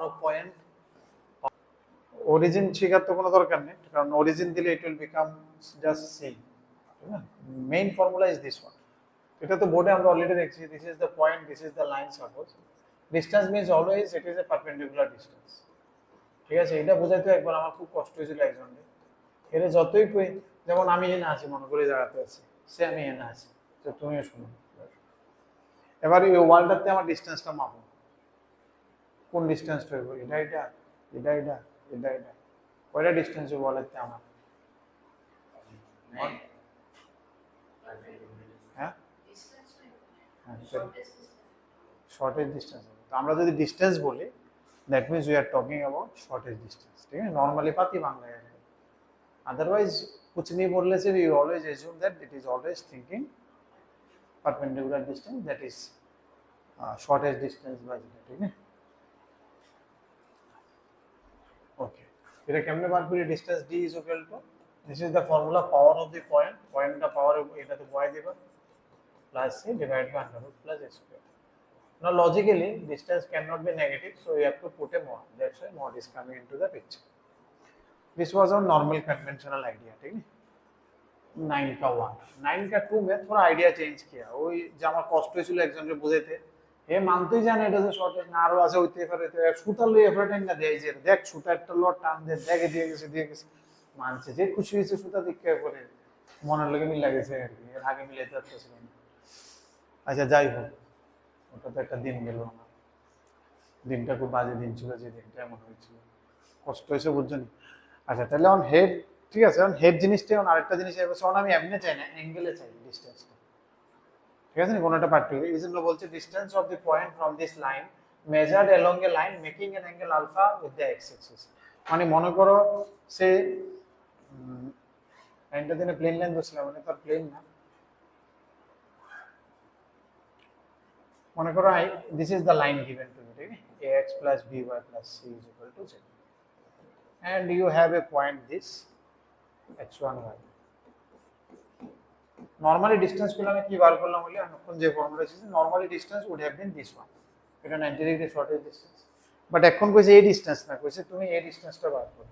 Of point origin শেখার তো কোনো দরকার নেই, কারণ অরিজিন দিলে it will become just see. Main formula is this one. এটা তো বোর্ডে আমরা অলরেডি দেখছি, this is the point, this is the line suppose. Distance means always it is a perpendicular distance. ঠিক আছে, এটা বোঝাইতে একবার আমার খুব কষ্ট হয়েছিল একজনকে। এর যতই যেমন আমি এখানে আছি, মনে করি জায়গাতে আছি, সে আমি এখানে আছি, তো তুমিও শুনো। এবার এই ওয়ালটাতে আমার ডিস্টেন্সটা মাপো, কোন ডিস্টেন্সটা হইব? এটা এটা এটা এটা এটা এটা কয়টা ডিস্টেন্স ওয়ালেতে আমার? হ্যাঁ, শর্টেজ ডিস্টেন্স। তো আমরা যদি ডিস্টেন্স বলি, that means we are talking about shortage distance. ঠিক আছে, নর্মালি পাতি বাংলায়। अदरवाइज कुछ नहीं बोलने से we always assume that it is always thinking perpendicular distance, that is shortest distance by যেটা। ঠিক আছে, ওকে। এটা কেমনে বার করি? Distance d is equal to, this is the formula, power of the point, পয়েন্টটা পাওয়ার এটাতে বয় দিবা, plus c divided by under root plus a square. Now logically distance cannot be negative, so you have to put a mod, that's why mod is coming into the picture. This was our normal conventional idea। ठीक है, 9 का 1 9 का 2 में थोड़ा idea change किया। ওই যে আমার কষ্ট হয়েছিল একজনকে বুঝাইতে, এ মানতেই জানে এটা যে শর্টেজ না, আরো আছে হইতে পারে, তো সুতা লই এফার্টিং না দেয় যে দেখ সুতা একটা লট টান দে, দেখে দিয়ে গেছে মানছে, যে খুশি হয়েছে সুতা দিকে করে মনের লগে মিল লাগেছে আর কি, এর আগে মিলাইতে পারতেছিল না। আচ্ছা যাই হোক, ওটা তো একটা দিন গেল আমার, দিনটা খুব বাজে দিন ছিল, যে দিনটা এমন হয়েছিল, কষ্ট হয়েছে বুঝছেন। আচ্ছা তাহলে অন হেড, ঠিক আছে, অন হেড জিনিসটা অন আরেকটা জিনিস এসে অন আমি এমনি চাই না, অ্যাঙ্গেলে চাই ডিসটেন্সটা। ঠিক আছে, কোনটা পার্টিকুলার, এই জন্য বলছে distance of the point from this line measured along a line making an angle alpha with the x axis. মানে মনে করো সে লাইনটা দিনে প্লেন লাইন বলছিলাম, মানে তার প্লেন না, মনে করো this is the line given to me, ঠিক আছে, ax plus by plus c is equal to z, and you have a point this x1y। normally distance পেলে আমি কি বার করলাম বলি, এখন যে ফর্মুলা এসেছে, normally distance would have been this one, এটা 90 ডিগ্রি শর্টেজ ডিসটেন্স, বাট এখন কইছে এই ডিসটেন্স না, কইছে তুমি এই ডিসটেন্সটা বার করো।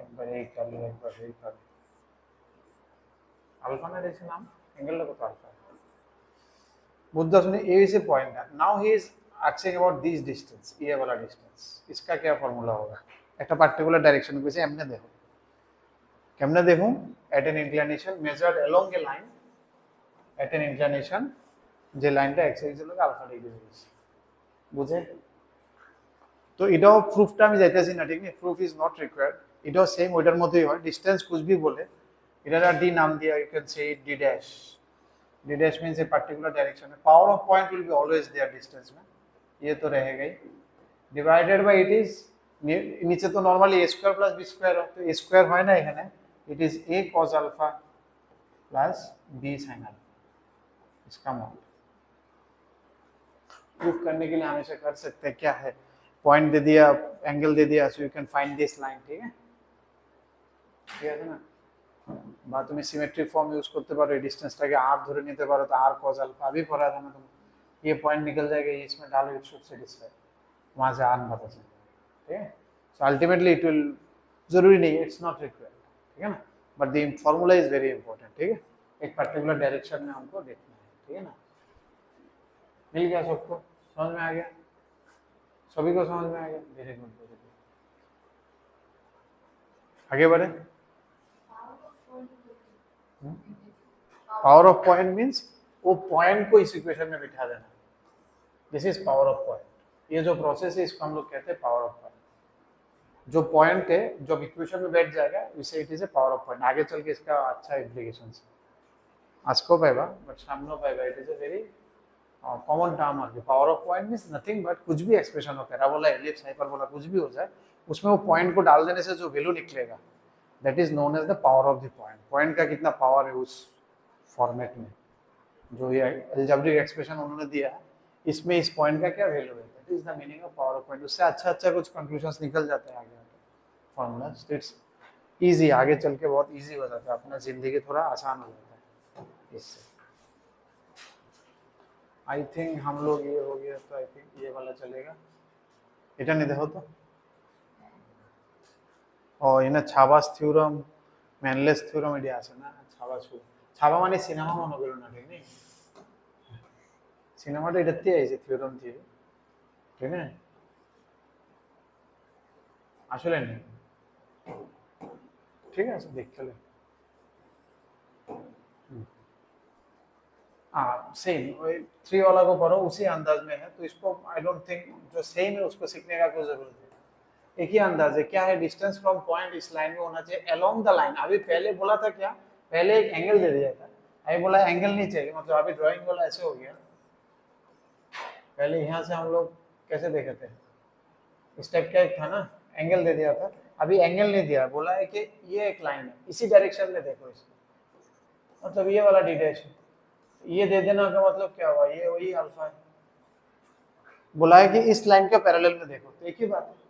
একবার এই কালো, একবার এই কালো, আলফা না দেখছি নাম, অ্যাঙ্গেলটা কত আলফা, बुद्धा सुने A is a point. Now he is asking about this distance, ये वाला डिस्टेंस, इसका क्या फॉर्मूला होगा? একটা পার্টিকুলার ডাইরেকশন কইছে, এমনে দেখো, কেমনে দেখো, এট N inclination measured along a line, at N inclination, যে লাইনটা এক্স এক্সিস এর আলফা ডিগ্রি হয়েছে, বুঝে? তো এটাও প্রুফটা আমি যাইতেছি না, ঠিক না, প্রুফ ইজ নট রিকোয়ার্ড, এটাও সেম ওইটার মধ্যেই হয়, ডিস্টেন্স कुछ भी বলে এটার ডি নাম দিয়া, you can say D dash. d dash means a particular direction, power of point will be always there distance में, ये तो रहेगा ही, divided by it is, नीचे तो normally a square plus b square हो, तो a square है ना एखाने, it is a cos alpha plus b sin alpha, इसका मान प्रूफ करने के लिए हमेशा कर सकते हैं, क्या है, पॉइंट दे दिया, एंगल दे दिया, so you can find this line, ठीक है, ঠিক আছে না? বা তুমি সিমেট্রিক ফর্ম ইউজ করতে পারো, এই ডিস্টেंसটাকে r ধরে নিতে পারো, তো r cos अल्फा अभी पढ़ा था ना तुम, ये पॉइंट निकल जाएगा, ये इसमें डालो, इट शुड सेटिस्फाई, वहां से r पता चल, ठीक है। सो अल्टीमेटली इट विल, जरूरी नहीं, इट्स नॉट रिक्वायर्ड, ठीक है ना, but the formula is very important, ठीक है, एक पर्टिकुलर डायरेक्शन में हमको देखना है, ठीक है ना। मिल गया सबको, समझ में आ गया, सभी को समझ में आ गया, वेरी गुड, वेरी गुड। आगे बढ़े। पावर ऑफ पॉइंट मींस वो पॉइंट को इस इक्वेशन में बिठा देना, this is power of point. ये जो प्रोसेस है इसको हम लोग कहते हैं पावर ऑफ पॉइंट। जो पॉइंट है जब इक्वेशन में बैठ जाएगा, इसे it is A power of point. आगे चल के इसका अच्छा इम्प्लीकेशन है, आजको पाएगा बट सामने पाएगा, it is a very common term. और power of point means nothing but कुछ भी एक्सप्रेशन हो, पैराबोला, एलिप्स, हाइपरबोला, कुछ भी हो जाए, उसमें वो पॉइंट को डाल देने से जो वैल्यू निकलेगा, that is known as the power of the point. Point का कितना पावर है उस फॉर्मेट में, जो ये अलजेब्रिक एक्सप्रेशन उन्होंने दिया है, इसमें इस पॉइंट का क्या वैल्यू है, that is the meaning of power of point. उससे अच्छा कुछ कंक्लूजंस निकल जाते हैं आगे फॉर्मूला। इट्स इजी, आगे चल के बहुत इजी हो जाता है, अपना जिंदगी थोड़ा आसान हो जाता है इससे। आई थिंक हम लोग ये हो गया, तो आई थिंक ये वाला चलेगा। এটা नहीं देखो तो ও এনে ছাবাস থিওরাম ম্যানলেস থিওরাম এটি আছে না, ছাবাস ছাবা মানে সিনেমা মনে করো না, ঠিক নেই সিনেমাটা এটাতে আইছে থিওরাম দিয়ে, ঠিক না আসলে নেই, ठीक है देख चले। हाँ सेम वही 3 वाला को पढ़ो उसी अंदाज में है, तो इसको आई डोंट थिंक जो सेम है उसको सीखने का कोई जरूरत है। एक ही अंदाज है, क्या है, डिस्टेंस फ्रॉम पॉइंट इस लाइन में होना चाहिए अलोंग द लाइन। अभी पहले बोला था क्या, पहले एक एंगल दे दिया था, अभी बोला एंगल नहीं चाहिए, मतलब अभी ड्राइंग वाला ऐसे हो गया। पहले यहाँ से हम लोग कैसे देखे थे, इस टाइप का एक था ना, एंगल दे दिया था, अभी एंगल नहीं दिया, बोला है कि ये एक लाइन है इसी डायरेक्शन में देखो इसको, मतलब ये वाला डिटेच ये दे देना का मतलब क्या हुआ, ये वही अल्फा है, बोला है कि इस लाइन के पैरेलल में देखो, तो एक ही बात है।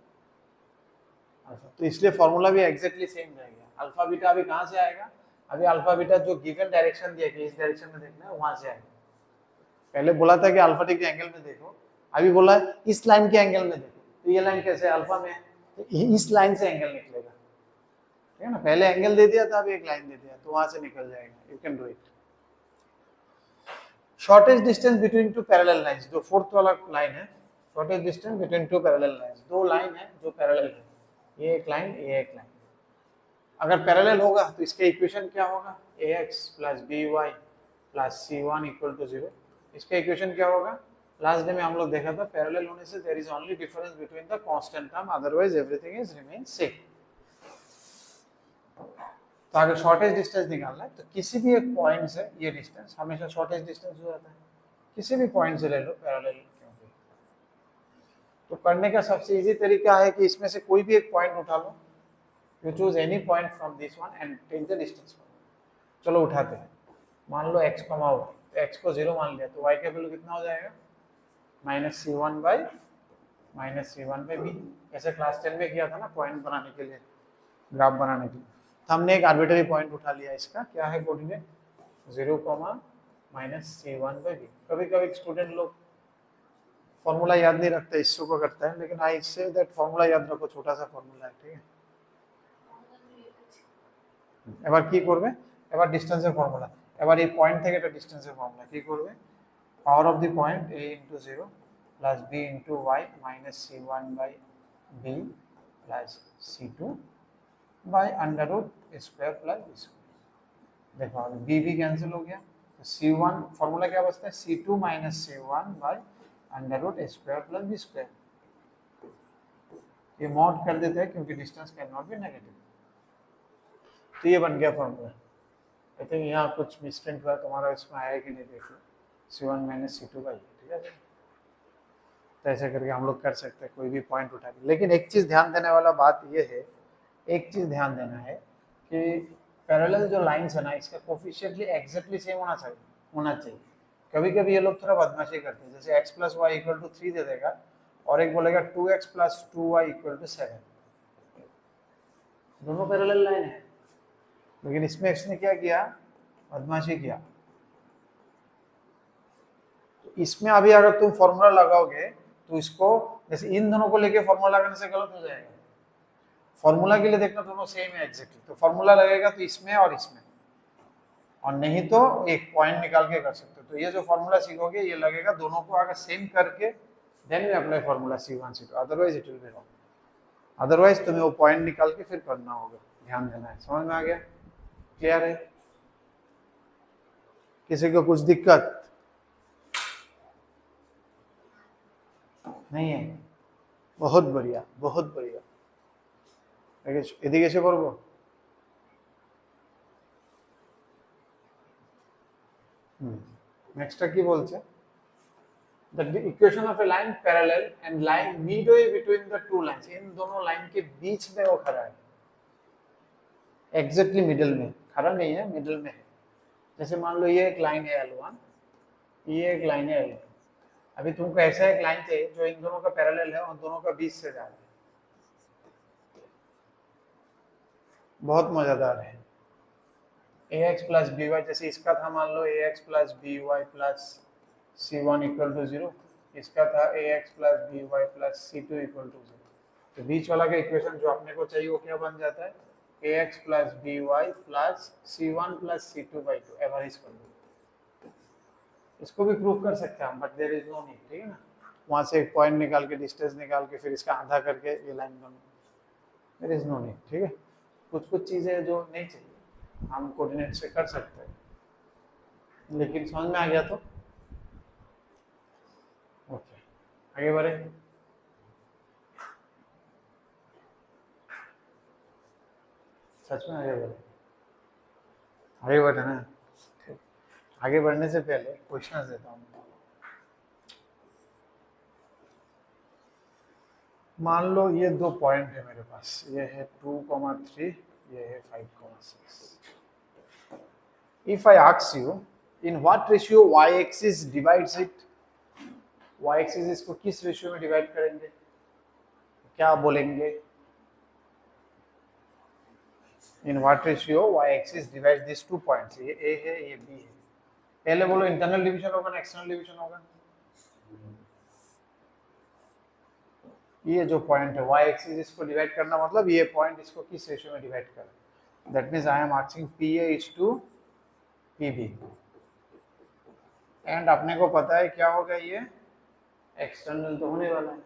तो इसलिए फॉर्मूला भी एग्जैक्टली सेम रहेगा। अल्फा बीटा अभी कहाँ से आएगा, अभी अल्फा बीटा जो गिवन डायरेक्शन दिया कि इस डायरेक्शन में देखना है वहां से आएगा। पहले बोला था कि अल्फा टी के एंगल में देखो, अभी बोला है इस लाइन के एंगल में देखो, तो ये लाइन कैसे अल्फा में है, तो इस लाइन से एंगल निकलेगा, ठीक है ना। पहले एंगल दे दिया था, अभी एक लाइन दे दिया, तो वहां से निकल जाएगा। You can do it. Shortest distance between two parallel lines, जो फोर्थ वाला लाइन है, shortest distance between two parallel lines, दो लाइन है जो पैरेलल है, ये एक लाइन ये एक लाइन, अगर पैरेलल होगा तो इसके इक्वेशन क्या होगा, ax plus by plus c1 equal to 0। इसका इक्वेशन क्या होगा, लास्ट डे में हम लोग देखा था, पैरेलल होने से there is only difference between the constant term, otherwise everything is remain same. तो अगर शॉर्टेस्ट डिस्टेंस निकालना है तो किसी भी एक पॉइंट से ये डिस्टेंस हमेशा शॉर्टेस्ट डिस्टेंस हो जाता है, किसी भी पॉइंट से ले लो पैरेलल। तो करने का सबसे इजी तरीका है कि इसमें से कोई भी एक पॉइंट उठा लो, you choose any point from this one and take the distance. चलो उठाते हैं, मान लो x कमा हुआ, तो x को 0 मान लिया, तो y का वैल्यू कितना हो जाएगा, -c1 by b। ऐसे क्लास 10 में किया था ना, पॉइंट बनाने के लिए, ग्राफ बनाने के लिए, तो हमने एक आर्बिट्ररी पॉइंट उठा लिया, इसका क्या है कोऑर्डिनेट 0, -c1 by b। कभी कभी स्टूडेंट लोग फॉर्मूला याद नहीं रखते, इसको को करता है, लेकिन आई से दैट फॉर्मूला याद रखो, छोटा सा फॉर्मूला है, ठीक है। এবার কি করবে, এবার ডিসটেন্সের ফর্মুলা, এবার এই পয়েন্ট থেকে এটা ডিসটেন্সের ফর্মুলা কি করবে, power of the point a into 0 plus b into y minus c1 by b plus c2 by under root square plus b square। देखो अब b भी कैंसिल हो गया, तो c1 फॉर्मूला क्या बचता है, c2 minus c1 by under root square plus b square। ये मॉड कर देते हैं क्योंकि distance can not be negative. तो ये बन गया फॉर्मूला। आई थिंक यहाँ कुछ मिसप्रिंट हुआ, तुम्हारा इसमें आया कि नहीं देख लो, c1 minus c2 by, ठीक है। तो ऐसे करके हम लोग कर सकते हैं कोई भी पॉइंट उठा के। लेकिन एक चीज़ ध्यान देने वाला बात ये है, एक चीज़ ध्यान देना है कि पैरेलल जो लाइन्स है ना, इसका कोफिशिएंट एग्जैक्टली सेम होना चाहिए। कभी कभी ये लोग थोड़ा बदमाशी करते हैं, जैसे x plus y equal to 3 दे देगा और एक बोलेगा 2x plus 2y equal to 7, दोनों पैरेलल लाइन है, लेकिन इसमें इसने क्या किया, बदमाशी किया। तो इसमें अभी अगर तुम फॉर्मूला लगाओगे तो इसको, जैसे इन दोनों को लेके फॉर्मूला लगाने से गलत हो जाएगा। फॉर्मूला के लिए देखना दोनों सेम है एग्जैक्टली, तो फॉर्मूला लगेगा तो इसमें और इसमें, और नहीं तो एक पॉइंट निकाल के कर सकते हो। तो ये जो फॉर्मूला सीखोगे ये लगेगा दोनों को अगर सेम करके then we apply formula c1 c2, otherwise it will be wrong. Otherwise तुम्हें वो पॉइंट निकाल के फिर करना होगा, ध्यान देना है। समझ में आ गया, क्लियर है, किसी को कुछ दिक्कत नहीं है, बहुत बढ़िया बहुत बढ़िया। এদিকে এসে পড়বো, নেক্সটটা কি বলছে, the equation of a line parallel and line midway between the two lines, इन दोनों लाइन के बीच में वो खड़ा है, एग्जैक्टली मिडिल में, खड़ा नहीं है, मिडिल में है। जैसे मान लो ये एक लाइन है L1, ये एक लाइन है L2। अभी तुमको ऐसा एक लाइन चाहिए जो इन दोनों का पैरेलल है और दोनों का बीच से जा रहा है। बहुत मजेदार है। ax प्लस बी वाई, जैसे इसका था मान लो ax plus B Y plus c1 equal to 0, इसका था ax plus B Y plus c2 equal to 0। तो बीच वाला का इक्वेशन जो अपने को चाहिए वो क्या बन जाता है, ax plus B Y plus c1 plus c2 by 2 average कर दो। इसको भी प्रूव कर सकते हैं हम, but there is no need, ठीक है ना। वहां से एक पॉइंट निकाल के डिस्टेंस निकाल के फिर इसका आधा करके ये लाइन बनो, देयर इज नो नीड, ठीक है। कुछ कुछ चीजें जो नहीं चाहिए हम कोऑर्डिनेट से कर सकते हैं, लेकिन समझ में आ गया तो ओके, आगे बढ़े। सच में आगे बढ़े, आगे बढ़े ना। आगे बढ़ने से पहले क्वेश्चन देता हूँ। मान लो ये दो पॉइंट है मेरे पास, ये है 2,3, ये है 5,6। If I ask you in what ratio y-axis divides it, y-axis इसको किस रेशियो में डिवाइड करेंगे, क्या बोलेंगे? In what ratio y-axis divides these 2 points, ये A है ये B है। पहले बोलो इंटरनल डिवीजन होगा ना एक्सटर्नल डिवीजन होगा? ये जो पॉइंट है y एक्सिस इसको डिवाइड करना मतलब ये पॉइंट इसको किस रेशियो में डिवाइड कर, that means I am asking PA is to PB। And अपने को पता है क्या होगा, ये एक्सटर्नल तो होने वाला है।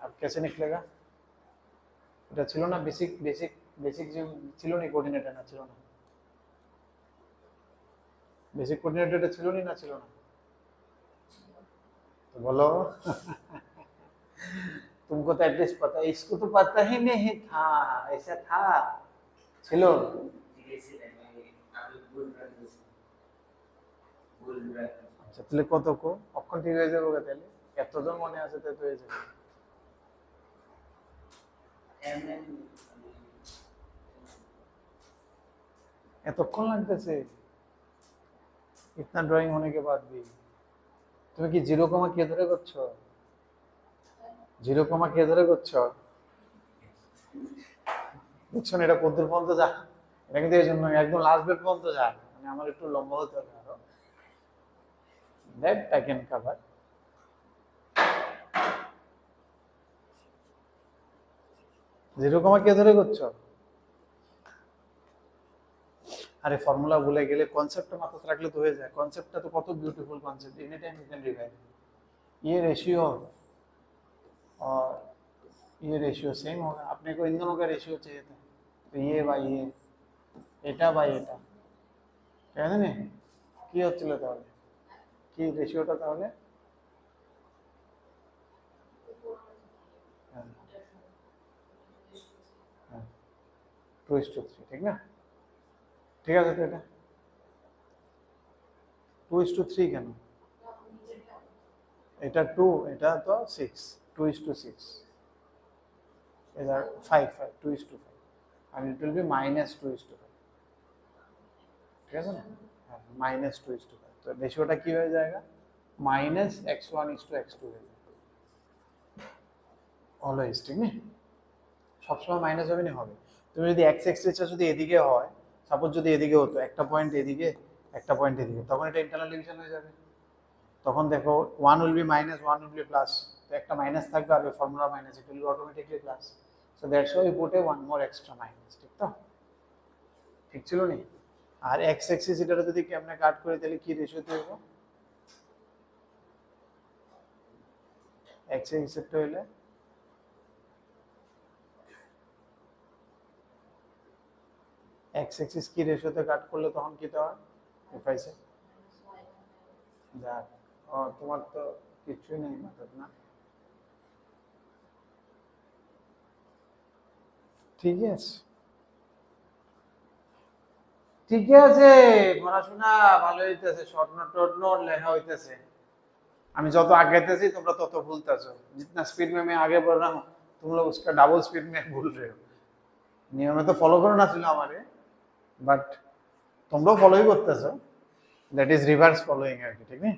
अब कैसे निकलेगा, এটা ছিল না বেসিক যে ছিল না কোঅর্ডিনেটর, না ছিল না বেসিক কোঅর্ডিনেটরটা ছিল না ছিল না, तो बोलो तुमको तो एटलीस्ट पता है, इसको तो पता ही नहीं था, ऐसा था ছিল। আচ্ছা তাহলে কত কো অক্ষণ ঠিক হয়ে যাবে, তাহলে এতজন মনে আছে তো হয়ে যাবে। এতক্ষণ লাগতেছে इतना ड्राइंग होने के बाद भी? তুমি কি 0, কে ধরে করছো? 0, কে ধরে করছো? বুঝছো না এটা কতদূর পর্যন্ত যা, এটা কিন্তু এই জন্য একদম লাস্ট বেড পর্যন্ত যায়, মানে আমার একটু লম্বা হতে হবে আরো, that I can cover. Zero comma কে ধরে করছো? আরে ফর্মুলা ভুলে গেলে কনসেপ্টটা মাথায় রাখলে তো হয়ে যায়। কনসেপ্টটা তো কত beautiful concept, any time you can revise. ये रेशियो और ये रेशियो सेम होगा, अपने को इन दोनों का रेशियो चाहिए था, तो ये बाई ये এটা বাই এটা, কেন না কি হচ্ছিল তাহলে, কি রেশিওটা তাহলে 2:3, ঠিক না? ঠিক আছে, তো এটা 2:3 কেন, এটা 2, এটা তো 6, 2:6, either 5, 2:5, and it will be -2:5, ঠিক আছে না? -2:5, তো রেশিওটা কি হয়ে যায়গা, -x1:x2 হয়ে যাবে অলওয়েজ, ঠিক না? সবসময় মাইনাস হবে না, হবে। তুমি যদি x এক্সিসটা যদি এদিকে হয়, সাপোজ যদি এদিকে হতো, একটা পয়েন্ট এদিকে একটা পয়েন্ট এদিকে, তখন এটা ইন্টারনাল ডিভিশন হয়ে যাবে। তখন দেখো 1 will be minus, 1 will be plus, তো একটা মাইনাস থাকবে আর ওই formula minus, it will be automatically plus, so that's why we put a one more extra minus, ঠিক তো? ঠিক ছিল নি? আর x এক্সিস এটারে যদি কেমনে কাট করি তাহলে কি রেশিওতে হবে, x এক্সিসটা হইলে x एक्सिस की रेशियोতে কাট করলে তখন কি হয়, পাইছে যা। তোমার তো কিছুই নেই মাথায় না, ঠিক আছে ঠিক আছে, পড়াশোনা ভালো হইতেছে, শর্ট নোট লেখা হইতেছে। আমি যত আগাইতেছি তোমরা তত ভুলতেছো, जितना स्पीड में मैं आगे बढ़ रहा हूँ तुम लोग उसका डबल स्पीड में भूल रहे हो। नियम तो फॉलो करो ना ছিল আমারে, বাট তোমরাও ফলোই করতেছো, দ্যাট ইজ রিভার্স ফলোইং আর কি, ঠিক নেই?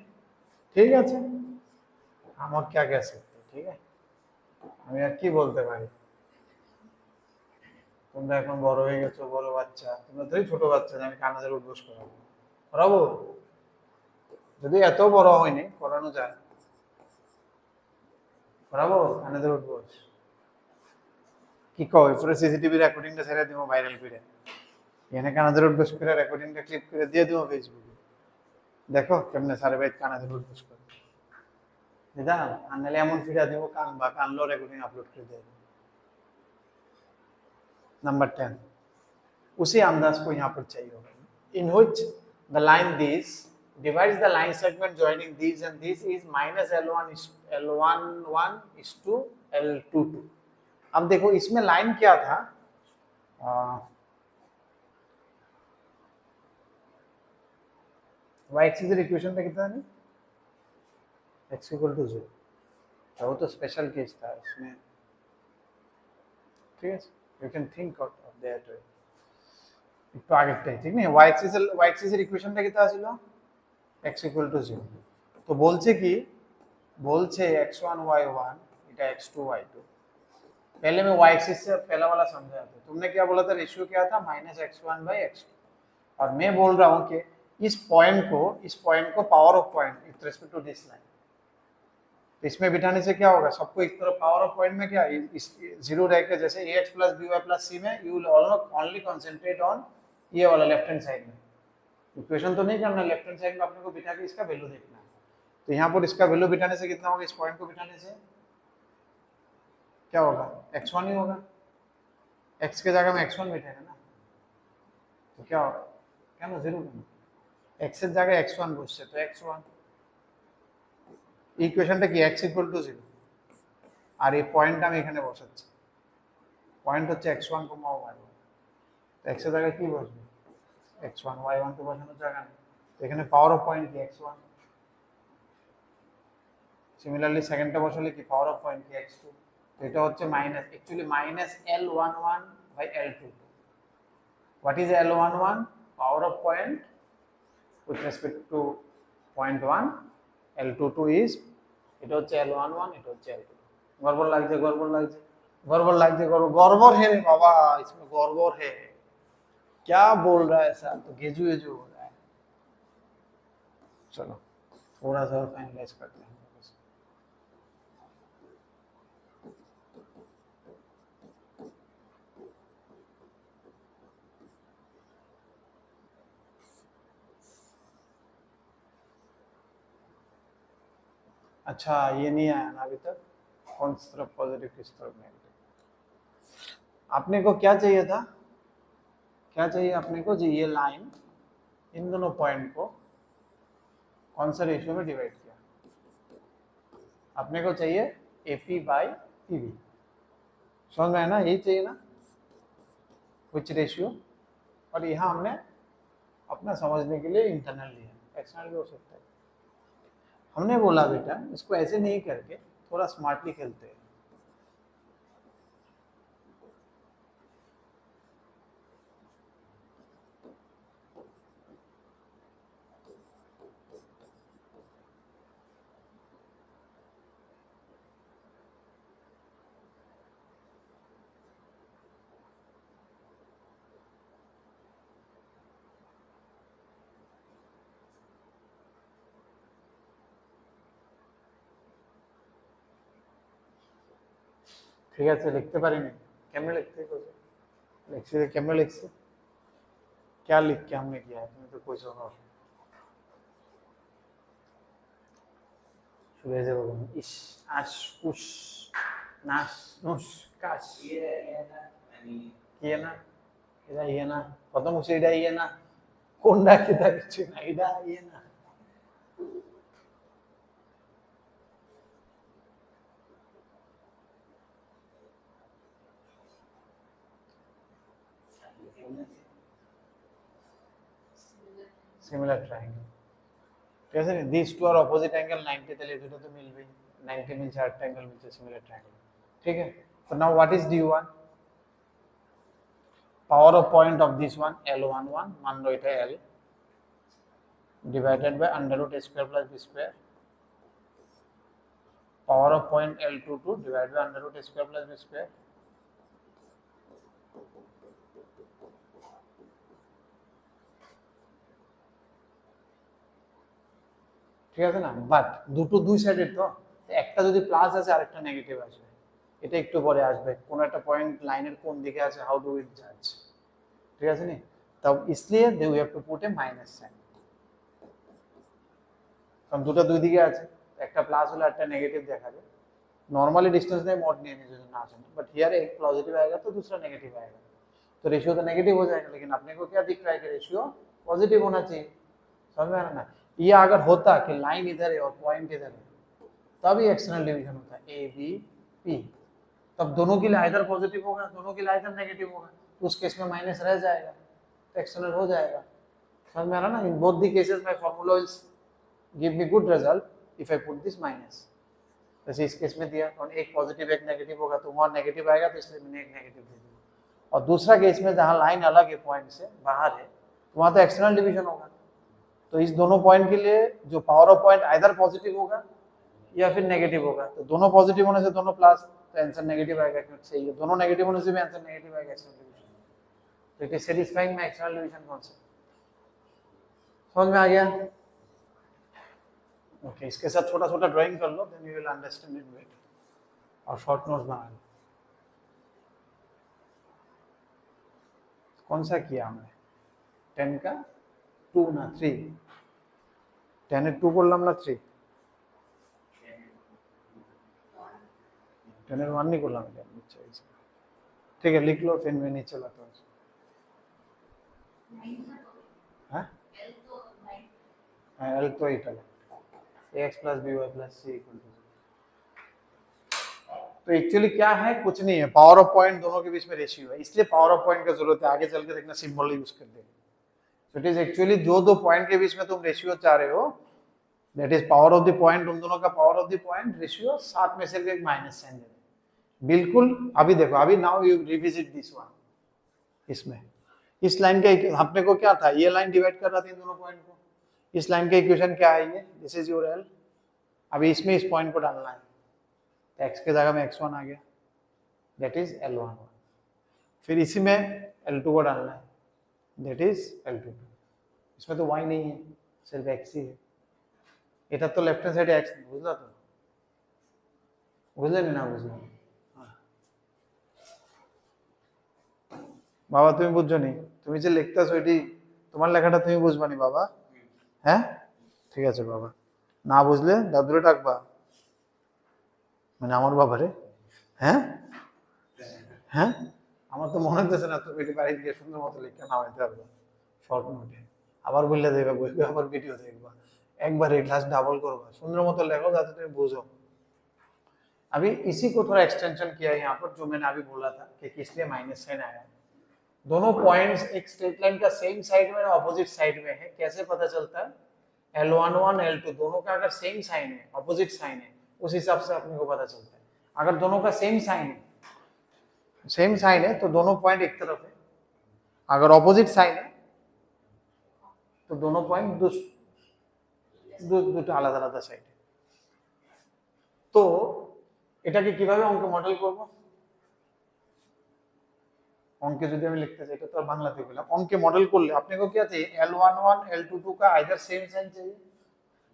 ঠিক আছে, আমার क्या कह सकते, ঠিক আছে, আমি আর কি বলতে পারি। তোমরা এখন বড় হয়ে গেছো, বড় বাচ্চা, তোমরা তো ছোট বাচ্চা, আমি কানাদের উদ্বোস করাবো, করাবো? যদি এত বড় হয়নি, করানো যায়, করাবো কানাদের উদ্বোস। কি কও, এরপরে সিসিটিভি রেকর্ডিংটা ছেড়ে দিব ভাইরাল করে, এখানে কানাদের উদ্বোস করে রেকর্ডিংটা ক্লিপ করে দিয়ে দিব ফেসবুকে, দেখো কেমনে সারে ভাই কানাদের উদ্বোস করে দিদা, আর নাহলে এমন ফিরা দিব কান বা কানলো রেকর্ডিং আপलोड कर दे। नंबर 10, उसी अंदाज को यहाँ पर चाहिए होगा, in which the line this divides the line segment joining these and this is minus L1 is L11 is to L22। अब देखो इसमें लाइन क्या था, y एक्सिस इक्वेशन पे कितना नहीं, x इक्वल टू 0, वो तो स्पेशल केस था इसमें, ठीक है, you can think out of that way, একটু আগেরটাই, ঠিক নেই? y एक्सिस এর ইকুয়েশনটা কি ছিল, x ইকুয়াল টু 0। তো বলছে কি, বলছে x1 y1 এটা x2 y2। पहले मैं y एक्सिस से पहला वाला समझाया था, तुमने क्या बोला था, रेशियो क्या था, -x1/x2, और मैं बोल रहा हूँ कि इस पॉइंट को power of point with respect to this line, तो इसमें बिठाने से क्या होगा, सबको एक तरफ पावर ऑफ पॉइंट में क्या इस जीरो रह के, जैसे ax + by + c में you will only concentrate on ये वाला लेफ्ट हैंड साइड में, इक्वेशन तो नहीं करना, लेफ्ट हैंड साइड में अपने को बिठा के इसका वैल्यू देखना है। तो यहाँ पर इसका वैल्यू बिठाने से कितना होगा, इस पॉइंट को बिठाने से क्या होगा, x1 ही होगा, x के जगह में x1 बिठाएगा ना, तो क्या होगा, क्या ना 0 x এর জায়গায় x1 বসছে, তো x1 ইকুয়েশনটা কি, x ইকুয়াল টু 0, আর এই পয়েন্টটা আমি এখানে বসাচ্ছি, পয়েন্ট হচ্ছে x1, y1, তো x এর জায়গায় কি বসবে, x1, y1 তো বসানোর জায়গা নেই, তো এখানে পাওয়ার অফ পয়েন্ট কি x1, সিমিলারলি সেকেন্ডটা বসালে কি পাওয়ার অফ পয়েন্ট কি x2, তো এটা হচ্ছে minus, actually -L11/L22। What is L11, power of point with respect to point 1, L22 is, এটা হচ্ছে L11, এটা হচ্ছে L22। गड़बड़ লাগছে, गड़बड़ লাগছে, गड़बड़ লাগছে, गड़बड़ है रे बाबा, इसमें गड़बड़ है, क्या बोल रहा है सर, तो गेजू गेजू हो रहा है। चलो थोड़ा सा और फाइनलाइज करते हैं। अच्छा ये नहीं आया ना अभी तक, कौन सी तरफ पॉजिटिव किस तरफ नेगेटिव, अपने को क्या चाहिए था, क्या चाहिए अपने को जी, ये लाइन इन दोनों पॉइंट को कौन सा रेशियो में डिवाइड किया, अपने को चाहिए AP/PB, समझ में है ना, यही चाहिए ना, कुछ रेशियो, और यहाँ हमने अपना समझने के लिए इंटरनल लिया, एक्सटर्नल भी हो सकता है। हमने बोला बेटा इसको ऐसे नहीं करके थोड़ा स्मार्टली खेलते हैं, ঠিক আছে, লিখতে পারিনি, কেমনে লিখতে লিখছি, কেমনে লিখছি, क्या लिख के हमने किया है, तुम्हें तो कोई सुनो শুরু হয়ে যাবে, ইস আশ উস নাশ নুস কাশ, ইয়ে না, এটা ইয়ে না, প্রথম উঠছে এটা ইয়ে না, কোনটা কিতা কিছু না, এটা ইয়ে না, सिमिलर ट्रायंगल, ঠিক আছে, দিস টু আর অপোজিট অ্যাঙ্গেল 90, তাহলে দুটো তো মিলবেই, 90 মিলছে, আরেকটা অ্যাঙ্গেল মিলছে, সিমিলার ট্রায়াঙ্গেল, ঠিক है। तो now what is dy, power of point of this one L11 मान लो এটা L divided by under root a square plus b square power of point L22 divided by under root a square plus b square ঠিক আছে না but দুটো দুই সাইডের তো একটা যদি প্লাস আছে আরেকটা নেগেটিভ আসবে এটা একটু পরে আসবে কোন একটা পয়েন্ট লাইনের কোন দিকে আছে হাউ ডু ইট জাজ ঠিক আছে নি তব इसलिए they we have to put a minus sign কারণ দুটো দুই দিকে আছে একটা প্লাস হলে একটা नेगेटिव দেখাবে नॉर्मली डिस्टेंस में मॉड नहीं है जो ना आसान बट हियर एक पॉजिटिव आएगा तो दूसरा नेगेटिव आएगा तो रेशियो तो नेगेटिव हो जाएगा लेकिन अपने को क्या दिख रहा है कि रेशियो पॉजिटिव होना चाहिए समझ में आ रहा ना ये अगर होता कि लाइन इधर है और पॉइंट इधर है तब ही एक्सटर्नल डिवीजन होता है ए बी पी तब दोनों के लिए आइदर पॉजिटिव होगा दोनों के लिए आइदर नेगेटिव होगा तो उस केस में माइनस रह जाएगा तो एक्सटर्नल हो जाएगा समझ में आ रहा ना in both the cases my formula will give me good result if I put this minus जैसे इस केस में दिया और एक पॉजिटिव एक नेगेटिव होगा तो वहाँ नेगेटिव आएगा तो इसलिए मैंने एक नेगेटिव दे दिया और दूसरा केस में जहाँ लाइन अलग है पॉइंट से बाहर है तो वहाँ तो एक्सटर्नल डिवीजन होगा तो इस दोनों पॉइंट के लिए जो power of point either positive होगा या फिर नेगेटिव होगा तो दोनों पॉजिटिव होने से दोनों प्लस तो आंसर नेगेटिव आएगा क्योंकि सही है दोनों नेगेटिव होने से भी आंसर नेगेटिव आएगा एक्सटर्नल डिवीजन तो it is satisfying my external division concept समझ में आ गया ओके इसके साथ छोटा छोटा ड्राइंग कर लो then you will understand it better और शॉर्ट नोट्स बना लो कौन सा किया हमने 10 का 2 ना 3 10 এর 2 করলাম না 3 10 এর 1 नहीं করলাম अच्छा ठीक है लिख लो फिर मैं नीचे लाता हूँ हाँ L तो इटल ax plus by plus c equal to तो एक्चुअली क्या है कुछ नहीं है पावर ऑफ पॉइंट दोनों के बीच में रेशियो है इसलिए पावर ऑफ पॉइंट का जरूरत है आगे चल के देखना सिंबल यूज कर देंगे तो इट इज एक्चुअली जो दो पॉइंट के बीच में तुम रेशियो चाह रहे हो that is power of the point उन दोनों का power of the point ratio साथ में सिर्फ एक माइनस साइन दे बिल्कुल अभी देखो अभी now you revisit this one इसमें इस लाइन का अपने को क्या था ये लाइन डिवाइड कर रहा था इन दोनों पॉइंट को इस लाइन का इक्वेशन क्या है ये दिस इज योर एल अभी इसमें इस पॉइंट को डालना है x के जगह में x1 आ गया दैट इज L11 फिर इसी में L2 को डालना है दैट इज L22 इसमें तो y नहीं है सिर्फ x ही है এটা তো লেফট হ্যান্ড সাইডে x নেই বুঝলা তো বুঝলেন না বুঝলেন বাবা তুমি বুঝছো নি তুমি যে লিখতাছো এটি তোমার লেখাটা তুমি বুঝবা নি বাবা হ্যাঁ ঠিক আছে বাবা না বুঝলে দাদুরে ডাকবা মানে আমার বাবারে হ্যাঁ হ্যাঁ আমার তো মনে হচ্ছে না তুমি এটি বাড়িতে গিয়ে সুন্দর মতো লিখে নামাইতে পারবে শর্ট নোটে আবার বললে দেবে বলবে আবার ভিডিও দেখবা একবার एक क्लास डबल करवा सुंदर मत लिखो जाते तुम बुझो अभी इसी को थोड़ा एक्सटेंशन किया यहाँ पर जो मैंने अभी बोला था कि किस लिए माइनस साइन आया दोनों पॉइंट्स एक स्ट्रेट लाइन का सेम साइड में ऑपोजिट साइड में है कैसे पता चलता है L11 L2 दोनों का अगर सेम साइन है ऑपोजिट साइन है उस हिसाब से अपने को पता चलता है अगर दोनों का सेम साइन है तो दोनों पॉइंट एक तरफ है अगर ऑपोजिट साइन है तो दोनों पॉइंट দুটো আলাদা আলাদা সাইডে তো এটাকে কিভাবে অঙ্কে মডেল করব অঙ্কে যদি আমি লিখতে চাই এটা তো বাংলাতে বললাম অঙ্কে মডেল করলে আপনি को क्या चाहिए L11 L22 का आइदर सेम साइन चाहिए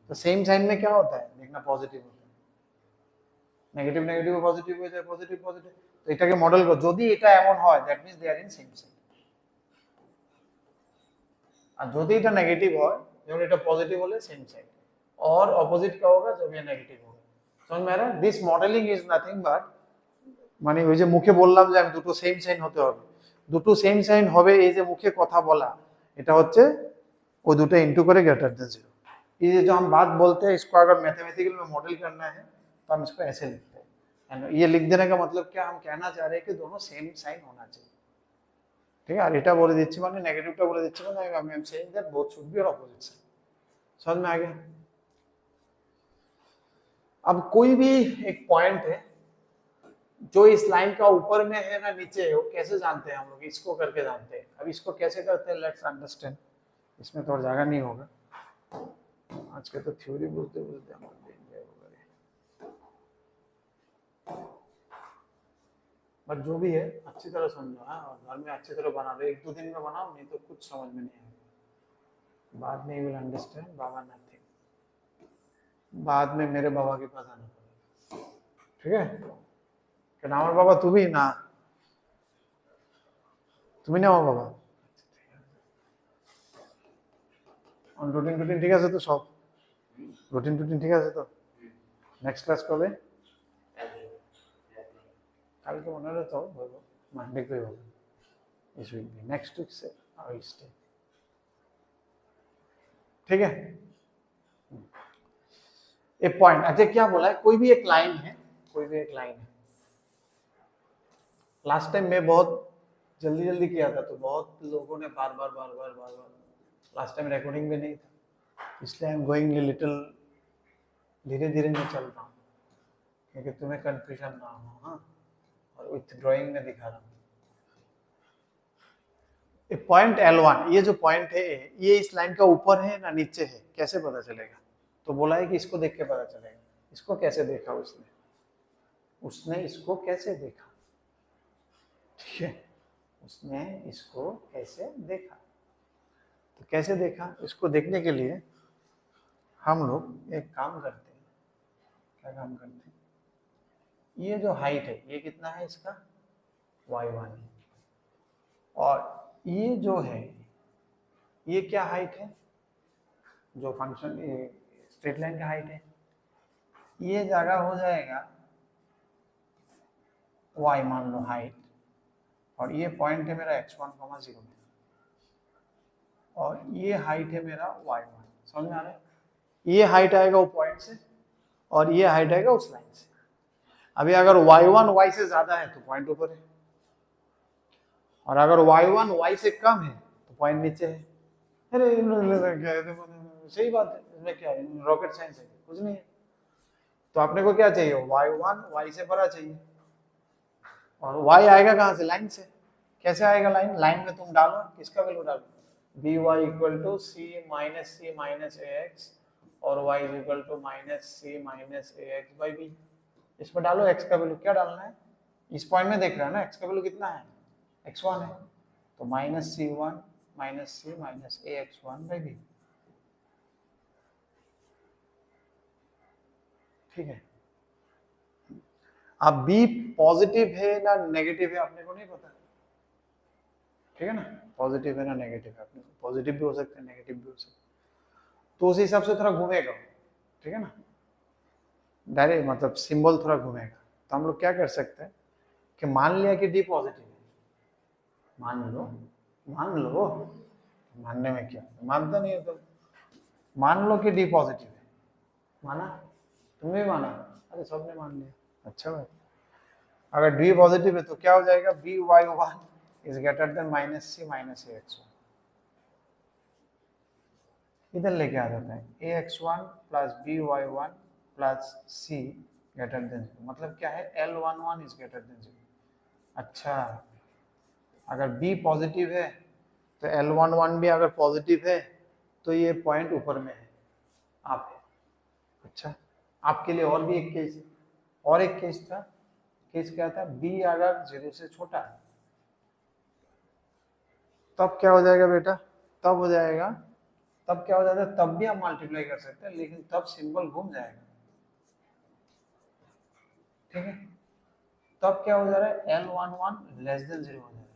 तो सेम साइन में क्या होता है देखना पॉजिटिव होता है नेगेटिव नेगेटिव पॉजिटिव हो जाए पॉजिटिव पॉजिटिव तो এটাকে মডেল করো যদি এটা এমন হয় that means they are in same side আর যদি এটা নেগেটিভ হয় যেমন এটা পজিটিভ হলে সেম সাইড और অপোজিট का होगा जब ये नेगेटिव होगा समझ में आ रहा है this modelling is nothing but মানে ওই যে মুখে বললাম যে আমি দুটো সেম সাইন হতে হবে দুটো সেম সাইন হবে এই যে মুখে কথা বলা এটা হচ্ছে वो দুটো ইনটু করে ग्रेटर देन 0 ये जो हम बात बोलते हैं इसको अगर मैथमेटिकल में मॉडल करना है तो हम इसको ऐसे लिखते हैं एंड ये लिख देने का मतलब क्या हम कहना चाह रहे हैं कि दोनों सेम साइन होना चाहिए ठीक है और এটা বলে দিচ্ছি মানে নেগেটিভটা বলে দিচ্ছি মানে আমি am saying that both should be opposite sign समझ में आ गया अब कोई भी एक पॉइंट है जो इस लाइन का ऊपर में है ना नीचे है, वो कैसे जानते हैं हम लोग? इसको करके जानते हैं। अब इसको कैसे करते हैं, लेट्स अंडरस्टैंड। इसमें थोड़ा जगह नहीं होगा, आज के तो थ्योरी बोलते बोलते हम बट जो भी है अच्छी तरह समझो। हाँ, और घर में अच्छी तरह बना लो, 1-2 दिन में बनाओ, नहीं तो कुछ समझ में नहीं आएगा। बाद में विल अंडरस्टैंड बाबा नथिंग। बाद में मेरे बाबा के पास आना पड़ेगा, ठीक है? क्या नाम है बाबा? तू भी ना, তুমি নাও বাবা। রুটিন টুটিন ঠিক আছে তো? সব রুটিন টুটিন ঠিক আছে তো? নেক্সট ক্লাস কবে? কালকে মনে হলে তো বলবো, মানডে করে বলবো। इस वीक में, नेक्स्ट वीक से आई विल स्टे, ठीक है? एक पॉइंट, अच्छा क्या बोला है, कोई भी एक लाइन है, कोई भी एक लाइन है। लास्ट टाइम मैं बहुत जल्दी जल्दी किया था, तो बहुत लोगों ने बार बार लास्ट टाइम रिकॉर्डिंग में नहीं था, इसलिए आई एम गोइंग लिटिल धीरे धीरे मैं चल रहा हूँ, क्योंकि तुम्हें कंफ्यूजन ना हो। हाँ, और विथ ड्राइंग में दिखा रहा हूँ। पॉइंट L1, ये जो पॉइंट है ये इस लाइन का ऊपर है ना नीचे है, कैसे पता चलेगा? तो बोला है कि इसको देख के पता चलेगा। इसको कैसे देखा उसने इसको कैसे देखा? ठीक है, उसने इसको कैसे देखा? तो कैसे देखा, इसको देखने के लिए हम लोग एक काम करते हैं। क्या काम करते हैं? ये जो हाइट है ये कितना है इसका? y1, और ये जो है ये क्या हाइट है? जो फंक्शन स्ट्रेट लाइन का हाइट है, ये जगह हो जाएगा y मान लो हाइट, और ये पॉइंट है मेरा x1, 0 में, और ये हाइट है मेरा y1। समझ में आ रहा है? ये हाइट आएगा वो पॉइंट से, और ये हाइट आएगा उस लाइन से। अभी अगर y1 y से ज्यादा है तो पॉइंट ऊपर है, और अगर y1 y से कम है तो पॉइंट नीचे है। अरे सही बात है, इसमें क्या है, रॉकेट साइंस है, कुछ नहीं है। तो आपने को क्या चाहिए? y1 y से बड़ा चाहिए, और y आएगा कहाँ से? लाइन से। कैसे आएगा लाइन में तुम डालो, किसका वैल्यू डालो? by equal to c minus ax, और y equal to -c minus ax by b। इसमें डालो x का वैल्यू, क्या डालना है? इस पॉइंट में देख रहा है ना, x का वैल्यू कितना है? x1 है, तो -c1 minus c minus ax1 by b। ठीक है? अब b पॉजिटिव है ना नेगेटिव है अपने को नहीं पता, ठीक है ना? पॉजिटिव है ना नेगेटिव है, अपने को पॉजिटिव भी हो सकता है नेगेटिव भी हो सकता है, तो उस हिसाब से थोड़ा घूमेगा, ठीक है ना? डायरेक्ट मतलब सिंबल थोड़ा घूमेगा। तो हम लोग क्या कर सकते हैं कि मान लिया कि d पॉजिटिव है, मान लो, मानने में क्या, मानता नहीं है तो मान लो कि d पॉजिटिव है। माना? तुमने भी माना? अरे सबने मान लिया, अच्छा बात। अगर d पॉजिटिव है तो क्या हो जाएगा? by1 is greater than -c minus ax1। इधर लेके आ जाता है ax1 plus by1 plus c greater than 0। मतलब क्या है? L11 is greater than 0। अच्छा, अगर b पॉजिटिव है तो L11 भी अगर पॉजिटिव है तो ये पॉइंट ऊपर में है, आप है। अच्छा, आपके लिए और भी एक केस है, और एक केस था। केस क्या था? b अगर 0 से छोटा है तब क्या हो जाएगा बेटा? तब हो जाएगा, तब क्या हो जाता है? तब भी हम मल्टीप्लाई कर सकते हैं, लेकिन तब सिंबल घूम जाएगा, ठीक है? तब क्या हो जा रहा है? L11 लेस देन 0 हो जा रहा है।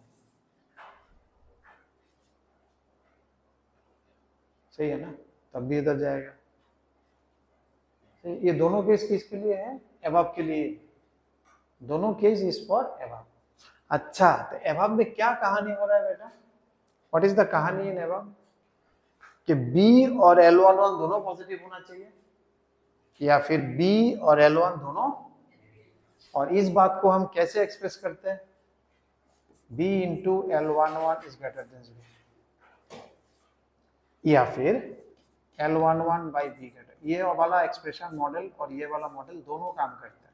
सही है ना? तब भी इधर जाएगा। ये दोनों केस किसके लिए है? एबव के लिए। दोनों केस इज फॉर एबव। अच्छा, तो एबव में क्या कहानी हो रहा है बेटा? व्हाट इज द कहानी इन एबव? कि b और L11 दोनों पॉजिटिव होना चाहिए, या फिर b और L1 दोनों। और इस बात को हम कैसे एक्सप्रेस करते हैं? b into L11 is greater than 0, या फिर L11 बाई b ग्रेटर। ये वाला एक्सप्रेशन मॉडल और ये वाला मॉडल दोनों काम करता है।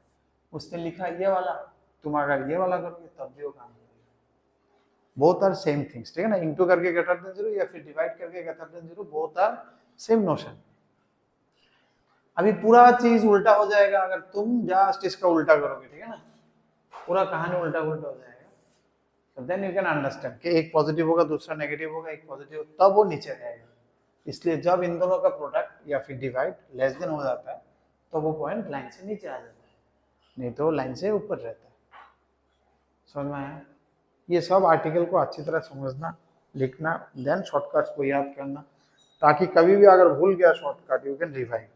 उसने लिखा ये वाला, तुम अगर ये वाला करोगे तब भी वो काम करेगा। बोथ आर सेम थिंग्स, ठीक है ना, इंटू करके ग्रेटर देन जीरो या फिर डिवाइड करके greater than zero, both are same notion. अभी पूरा चीज उल्टा हो जाएगा अगर तुम जस्ट इसका उल्टा करोगे, ठीक है ना, पूरा कहानी उल्टा उल्टा हो जाएगा। तो देन यू कैन अंडरस्टैंड कि एक पॉजिटिव होगा दूसरा नेगेटिव होगा, एक पॉजिटिव तब वो नीचे जाएगा। इसलिए जब इन दोनों का प्रोडक्ट या फिर डिवाइड लेस देन हो जाता है तो वो पॉइंट लाइन से नीचे आ जाता है, नहीं तो लाइन से ऊपर रहता है। समझ में आया? ये सब आर्टिकल को अच्छी तरह समझना, लिखना, देन शॉर्टकट्स को याद करना, ताकि कभी भी अगर भूल गया शॉर्टकट यू कैन रिवाइव।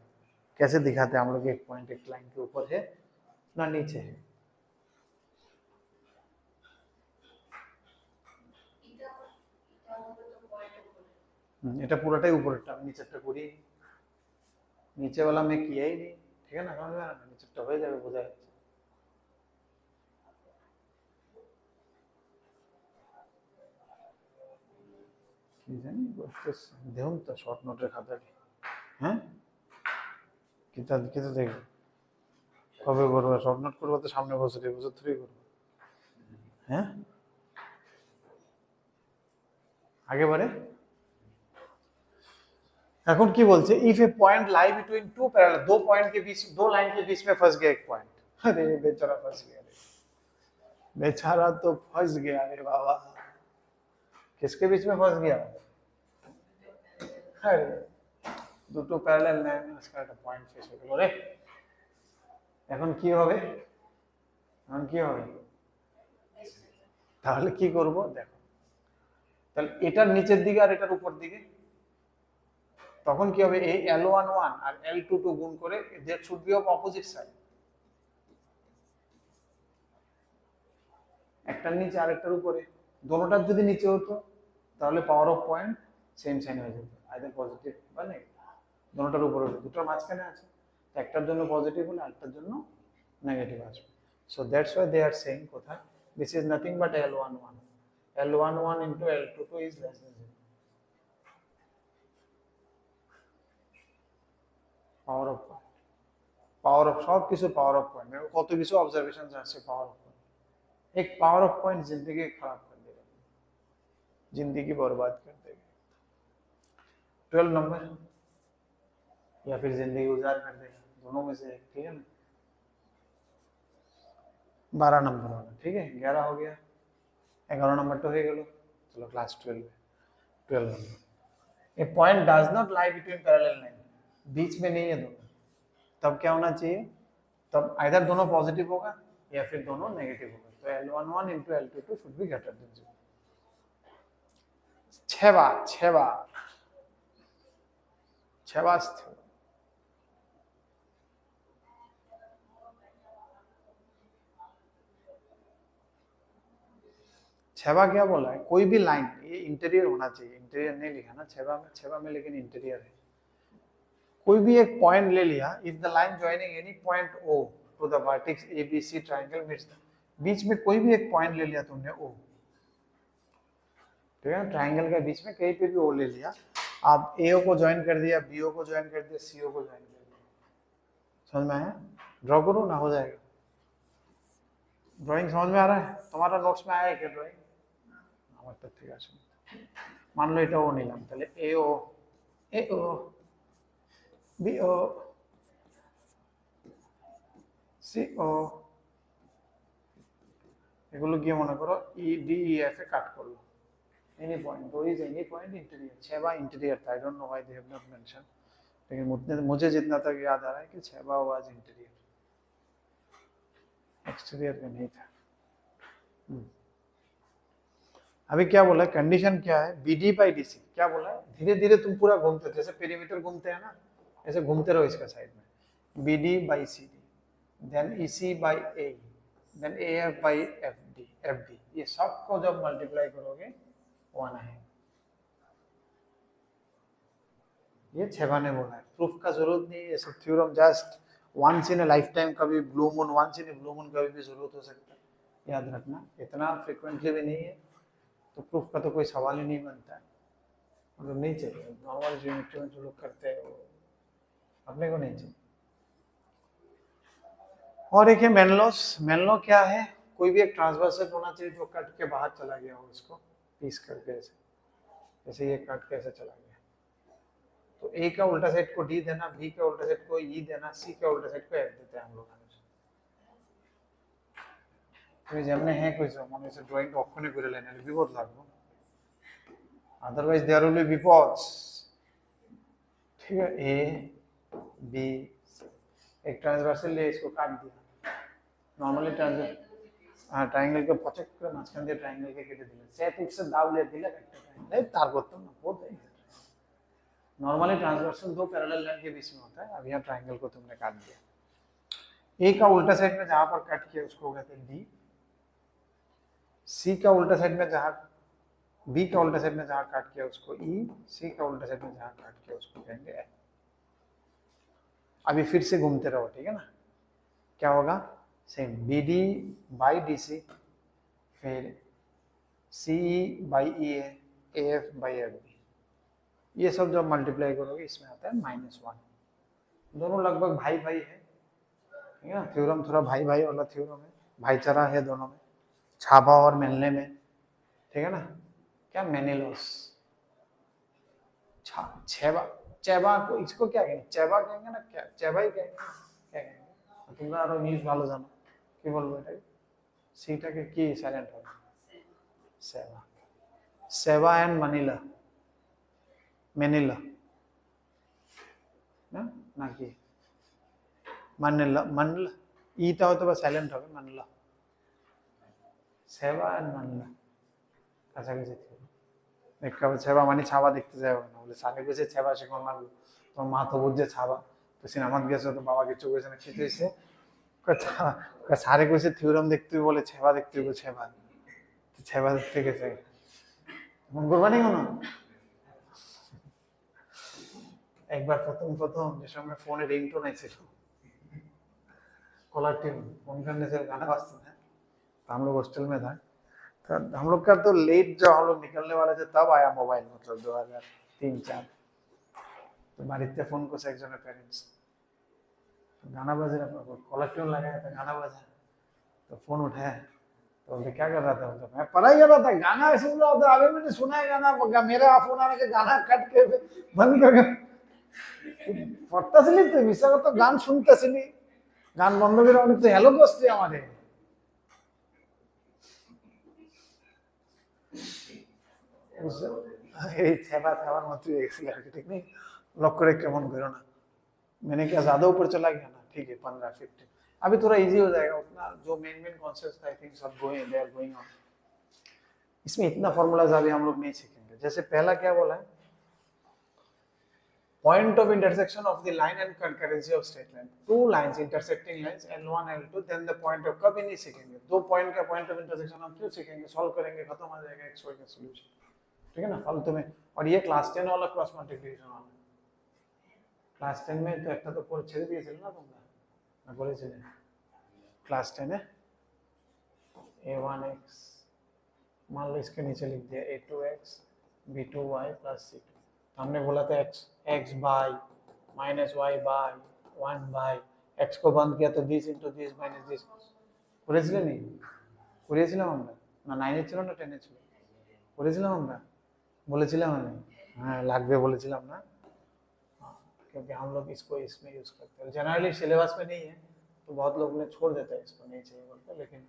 कैसे दिखाते हैं हम लोग, एक पॉइंट एक लाइन के ऊपर है ना नीचे है। এটা পুরোটাই উপরেরটা, আমি নিচেরটা করি, নিচেওয়ালা আমি কিয়াই নেই, ঠিক আছে না, समझ में आ रहा है? নিচেরটা হয়ে যাবে, বোঝা যাচ্ছে। কি জানি করতেছে, দেখুন তো শর্ট নোটের খাতাটি, হ্যাঁ কিতাব কিতাব দেখো কবে করবো শর্ট নোট করবো, তো সামনে বছর এই বছর থ্রি করবো, হ্যাঁ আগে বারে। এখন কি বলছে, if A point lie between two parallel, दो पॉइंट के बीच, दो लाइन के बीच में फंस गया एक पॉइंट, अरे बेचारा फंस गया रे, बेचारा तो फंस गया रे बाबा। किसके बीच में फंस गया? अरे দুটো প্যারালাল লাইন আজকে একটা পয়েন্ট শেষ হয়ে গেল রে। এখন কি হবে, এখন কি হবে, তাহলে কি করব দেখো, তাহলে এটার নিচের দিকে আর এটার উপর দিকে, তখন কি হবে, এই L11 আর L22 গুণ করে they should be of opposite side, একটার নিচে আরেকটার উপরে, দোনোটার যদি নিচে হতো তাহলে power of point same sign হয়ে যেত, আইদার পজিটিভ বা নেগেটিভ, দোনোটার উপরে হতো, দুটোর মাঝখানে আছে, তো একটার জন্য পজিটিভ হলে আরেকটার জন্য নেগেটিভ আসবে। So that's why they are saying কোথায়, this is nothing but L11, L11 into L22 is less than 0, power of point, power of সব কিছু পাওয়ার অফ পয়েন্ট, কত কিছু অবজারভেশন আছে পাওয়ার অফ पॉइंट, एक पावर ऑफ पॉइंट जिंदगी खराब कर देगा, जिंदगी बर्बाद कर देगा। 12 नंबर या फिर जिंदगी उजाड़ कर देगा, दोनों में से एक, ठीक है ना। 12 नंबर वाला, ठीक है, 11 हो गया, 11 नंबर तो हो गया, चलो क्लास 12 नंबर, A point does not lie between parallel line, बीच में नहीं है दोनों, तब क्या होना चाहिए, तब आइदर दोनों पॉजिटिव होगा या फिर दोनों नेगेटिव होगा, तो L11 into L22 should be greater than 0। 6 बार 6 बार 6 बार छेवा क्या बोला है, कोई भी लाइन, ये इंटीरियर होना चाहिए, इंटीरियर नहीं लिखा ना छेवा में लेकिन इंटीरियर है। कोई भी एक पॉइंट ले लिया, if the line joining any point O to the vertex ABC triangle meets, बीच में कोई भी एक पॉइंट ले लिया तुमने O, ठीक है ना, ट्रायंगल के बीच में कहीं पे भी O ले लिया, आप AO को ज्वाइन कर दिया, BO को ज्वाइन कर दिया, CO को ज्वाइन कर दिया, समझ में आया? ड्रॉ करो ना, हो जाएगा। ड्राइंग समझ में आ रहा है? तुम्हारा नोट्स में आया है क्या ड्राइंग? আমারটা ঠিক আছে, মানলো এটা ও নিলাম, তাহলে AO AO BO CO, এগুলো গিয়ে মনে করো EDEF এ কাট করলো, any point, though is any point interior, छेवा इंटीरियर था, I don't know why they have not mentioned, लेकिन मुझे जितना तक याद आ रहा है कि छेवा वाज इंटीरियर, एक्सटीरियर में नहीं था। अभी क्या बोला है, कंडीशन क्या है, BD by DC, क्या बोला है, धीरे धीरे तुम पूरा घूमते हो, जैसे पेरीमीटर घूमते हैं ना, ऐसे घूमते रहो इसका साइड में, BD by CD, then EC by AE, then AF by FD, ये सब को जब मल्टीप्लाई करोगे 1 है। ये छेवा ने बोला है, प्रूफ का जरूरत नहीं है, ये सब theorem just once in a life time, कभी blue moon, once in a blue moon कभी भी जरूरत हो सकता है, याद रखना, इतना फ्रिक्वेंटली भी नहीं है, तो प्रूफ का तो कोई सवाल ही नहीं बनता है, मतलब नहीं चाहिए, नॉर्मल ज्योमेट्री में जो लोग करते हैं वो अपने को नहीं चाहिए। और एक है मेनलॉस, मेनलॉ क्या है, कोई भी एक ट्रांसवर्सल होना चाहिए जो कट के बाहर चला गया हो, इसको पीस करके ऐसे, जैसे ये कट के ऐसे चला गया। तो ए का उल्टा साइड को डी देना, बी का उल्टा साइड को ई देना, सी का उल्टा साइड को एफ देते हैं हम लोग। तो যেমনে হ্যাঁ কইছো মনে হচ্ছে ড্রয়িং অক্ষণে করে লাইন এর বিপদ লাগবে, अदरवाइज देयर विल बी विपद्स। ठीक है, ए बी एक ट्रांसवर्सल ले इसको काट दिया, नॉर्मली ट्रायंगल के पचक করে মাঝখান দিয়ে ट्रायंगल के কেটে দিলেন, সেট এক্স এর দাও ले দিলে একটা ट्रायंगल नहीं तार করতাম ना, बहुत है। नॉर्मली ट्रांसवर्सल दो पैरेलल लाइन के बीच में होता है, अब यहाँ ट्रायंगल को तुमने काट दिया। ए का उल्टा साइड में जहां पर कट किया उसको कहते हैं डी, सी का उल्टा साइड में जहां, बी का उल्टा साइड में जहां काट किया उसको ई, सी का उल्टा साइड में जहां काट किया उसको कहेंगे एफ। अभी फिर से घूमते रहो, ठीक है ना। क्या होगा, same B D by D C, फिर C by E A F by F B, ये सब जब मल्टीप्लाई करोगे इसमें आता है -1। दोनों लगभग भाई भाई है, ठीक है ना। थ्योरम थोड़ा भाई भाई वाला थ्योरम है, भाईचारा है दोनों में, छाबा और मेनले में, ठीक है ना। क्या मेनिलोस, छेबा, चेबा को इसको क्या कहेंगे, चेबा कहेंगे ना, क्या चेबा ही कहेंगे, क्या कहेंगे তোমরা আরো ইংলিশ ভালো জানো, কি বলবো এটাকে, সিটাকে কি সাইলেন্ট হবে, সেবা, সেবা এন্ড মানিলা, মেনিলা না নাকি মানিলা, মানিলা ইটা হয়তো বা সাইলেন্ট হবে, মানিলা, সেবা এন্ড মানিলা কাছাকাছি ছিল। একটা ছেবা মানে ছাবা দেখতে যাবে না, বলে সারে গেছে ছেবা শিখন লাগলো, তোমার মা তো বুঝছে ছাবা, তো সিনেমাত গেছে তো বাবা কিছু কইছে না, কিছু হইছে সারে কইছে থিওরাম দেখতে বলে ছেবা দেখতে হবে, ছেবা ছেবা দেখতে গেছে, মন করবা নি কোনো। একবার প্রথম যে সময় ফোনে রিংটোন আইছিল, कॉलर ट्यून फोन करने से गाना बजता था, तो हम लोग हॉस्टल में था, तो हम लोग का तो लेट जब हम लोग निकलने वाले थे तब आया मोबाइल, मतलब 2003-4, तो बारिश फोन को से एक जने पेरेंट्स, तो गाना बज रहा था, कॉलर ट्यून लगाया था, गाना बजा, तो फोन उठाया, तो बोलते क्या कर रहा था, तो मैं पढ़ाई कर रहा था, गाना सुन रहा था, अभी मैंने सुना है गाना, मेरा फोन आने के गाना कट के बंद कर পড়তাছিলি তুই, মিশা কথা গান শুনতেছিলি, গান বন্ধ করে অনেক তো হ্যালো করছি আমাদের। এই छेबा खावर मत एक्सी ठीक नहीं, लॉक करे केमन करो ना, मैंने क्या ज्यादा ऊपर चला गया ना, ठीक है 15-15, अभी थोड़ा इजी हो जाएगा, उतना जो मेन कॉन्सेप्ट्स आई थिंक सब going they are going on. इसमें इतना फॉर्मूलाज अभी हम लोग नहीं सीखेंगे। जैसे पहला क्या बोला है, point of intersection of the line and concurrency of straight line, two lines intersecting lines L1 L2, then the point of, कभी नहीं सीखेंगे, दो पॉइंट का पॉइंट ऑफ इंटरसेक्शन हम क्यों सीखेंगे, सॉल्व करेंगे, खत्म हो जाएगा एक्स वाई का सॉल्यूशन, ठीक है ना, फालतू में। और ये क्लास 10 वाला क्रॉस मल्टीप्लिकेशन वाला, क्लास 10 में तो একটা তো করে ছেড়ে দিয়েছিল না তোমরা, না বলেছিলে क्लास 10 है a1x, मान लो इसके नीचे लिख दिया a2x b2y plus c2, हमने बोला था x by minus y by 1 by, x को बंद किया तो this into this minus this, করেছিলেন নি, করেছিলাম আমরা না 9 এ ছিল না 10 এ ছিল, করেছিলাম আমরা, বলেছিলাম আমি, হ্যাঁ লাগবে বলেছিলাম না, क्योंकि हम लोग इसको इसमें यूज करते हैं, जनरली सिलेबस में नहीं है तो बहुत लोग ने छोड़ देते हैं इसको, नहीं चाहिए बोलते, लेकिन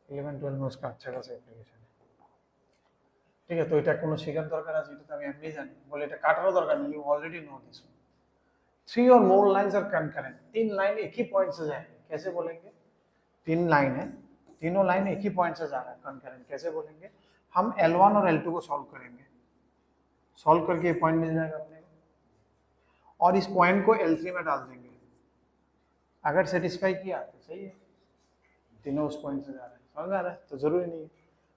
11-12 में उसका अच्छा खासा एप्लीकेशन है, ठीक है। तो এটা কোনো শেখার দরকার আছে, এটা তো আমি এমনি জানি, বলে এটা কাটারও দরকার নেই, ইউ অলरेडी नो दिस। 3 और मोर लाइंस आर कंकरेंट, तीन लाइन एक ही पॉइंट से जाएंगे, कैसे बोलेंगे, तीन लाइन है, तीनों लाइन एक ही पॉइंट से जा रहा है, कंकरेंट कैसे बोलेंगे, हम L1 और L2 को सॉल्व करेंगे, सॉल्व करके ये पॉइंट मिल जाएगा अपने को, और इस पॉइंट को L3 में डाल देंगे, अगर सेटिस्फाई किया तो सही है, तीनों उस पॉइंट से जा रहे हैं, समझ आ रहा है, तो जरूरी नहीं है।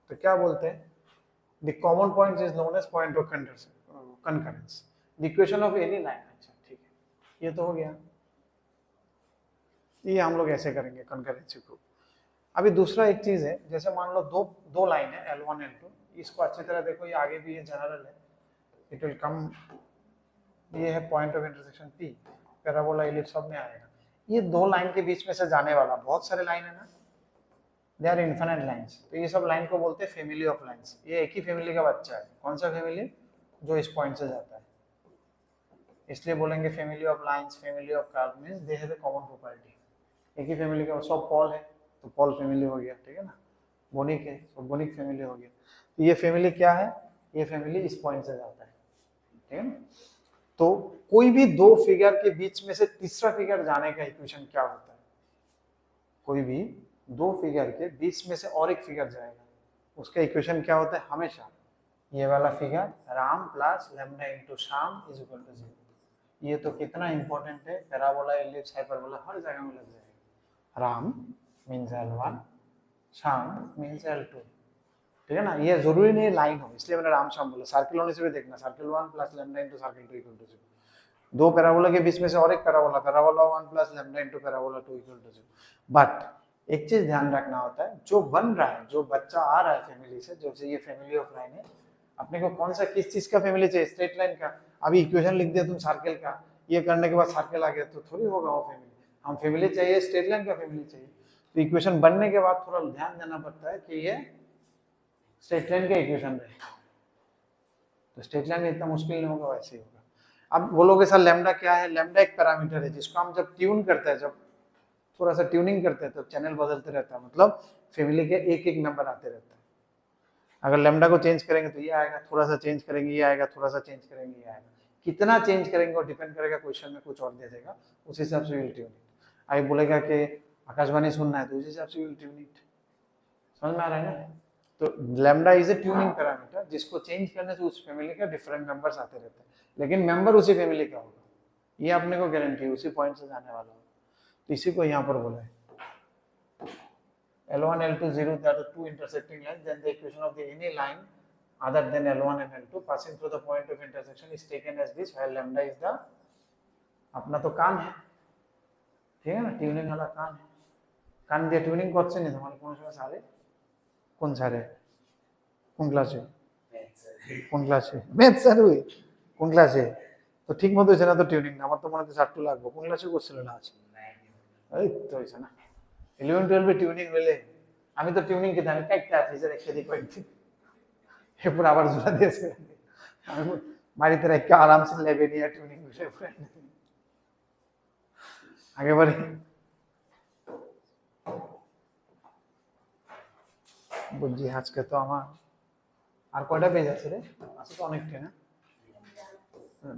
तो क्या बोलते हैं, the common point is known as point of concurrence, the equation of any line, अच्छा ठीक है, ये तो हो गया, ये हम लोग ऐसे करेंगे कंकरेंसी को। अभी दूसरा एक चीज है, जैसे मान लो दो लाइन है L1 L2, इसको अच्छी तरह देखो, ये आगे भी ये जनरल है, इट विल कम, ये है point of intersection P, parabola ellipse सब में आएगा, ये दो लाइन के बीच में से जाने वाला, बहुत सारे लाइन है ना, दे आर इन्फिनिट लाइंस। तो ये सब लाइन को बोलते हैं फैमिली ऑफ लाइंस। ये एक ही फैमिली का बच्चा है। कौन सा फैमिली? जो इस पॉइंट से जाता है, इसलिए बोलेंगे family of lines, family of curve means they have a common property. एक ही फैमिली का सब पॉल है तो पॉल फैमिली हो गया, ठीक है ना। बोनिक है तो बोनिक फैमिली हो गया। तो ये फैमिली क्या है? ये फैमिली इस पॉइंट से जाता है, ठीक है ना। तो कोई भी दो फिगर के बीच में से तीसरा फिगर जाने का इक्वेशन क्या होता है? कोई भी दो फिगर के बीच में से और एक फिगर जाएगा, उसका इक्वेशन क्या होता है? हमेशा ये वाला figure Ram plus lambda into शाम इज इक्वल टू 0। ये तो कितना इंपॉर्टेंट है, पैराबोला, एलिप्स, हाइपरबोला हर जगह में लग जाएगा। राम मींस L1, शाम मींस L2, ठीक है ना। ये जरूरी नहीं लाइन हो, इसलिए मैंने राम शाम बोला। सर्किल होने से भी देखना, circle 1 plus lambda into circle 2 equal to 0। दो पैराबोला के बीच में से और एक parabola, parabola 1 plus lambda into parabola 2 equal to 0। But एक चीज ध्यान रखना होता है, जो बन रहा है, जो बच्चा आ रहा है फैमिली से, जो ये फैमिली ऑफ लाइन है, अपने को कौन सा किस चीज का फैमिली चाहिए? स्ट्रेट लाइन का। अभी इक्वेशन लिख दिया तुम सर्कल का, ये करने के बाद सर्कल आ गया तो थोड़ी होगा वो फैमिली। हम फैमिली चाहिए स्ट्रेट लाइन का फैमिली चाहिए। तो इक्वेशन बनने के बाद थोड़ा ध्यान देना पड़ता है कि ये स्ट्रेट लाइन का इक्वेशन रहे। तो स्ट्रेट लाइन इतना मुश्किल नहीं होगा, वैसे ही होगा। अब बोलोगे सर लैम्डा क्या है? लैम्डा एक पैरामीटर है जिसको हम जब ट्यून करते हैं, जब थोड़ा सा ट्यूनिंग करते हैं तो चैनल बदलते रहता है, मतलब फैमिली के एक एक नंबर आते रहता है। अगर लैम्डा को चेंज करेंगे तो ये आएगा, थोड़ा सा चेंज करेंगे ये आएगा, थोड़ा सा चेंज करेंगे ये आएगा। कितना चेंज करेंगे वो डिपेंड करेगा, क्वेश्चन में कुछ और दे देगा, उस हिसाब से विल ट्यून इट। अभी बोलेगा कि आकाशवाणी सुनना है तो उस हिसाब से विल ट्यून इट। समझ में आ रहा है ना। तो lambda is a tuning parameter जिसको चेंज करने से उस फैमिली का डिफरेंट मेंबर्स आते रहते हैं, लेकिन मेंबर उसी फैमिली का होगा, ये अपने को गारंटी है, उसी पॉइंट से जाने वाला होगा। तो इसी को यहाँ पर बोला है L1, L2, 0, they are the two intersecting lines, then the equation of the any line other than L1 and L2 passing through the point of intersection is taken as this, while lambda is the, अपना तो कान है, ठीक है ना, tuning वाला कान है। कान দিয়ে tuning করছে নি তোমার কোন সময় সারে? কোন সারে? কোন ক্লাসে? কোন ক্লাসে? ম্যাথ স্যার ওই কোন ক্লাসে? তো ঠিক মতো হয়েছে না তো টিউনিং, আমার তো মনে হচ্ছে 60 লাগবে। কোন ক্লাসে করছিল না আজ? এই তো হয়েছে না। 11 12 টিউনিং হলে আমি তো টিউনিং কি জানি, একটা ফিজার একটা দিক কয়েকদিন এরপর আবার জোড়া দিয়েছে। আমি বাড়িতে রেখে আরামসে লেবে নিয়ে টিউনিং বিষয় পড়ে আগেবারে বুঝছি। আজকে তো আমার আর কয়টা পেজ আছে রে? আছে তো অনেকটা না।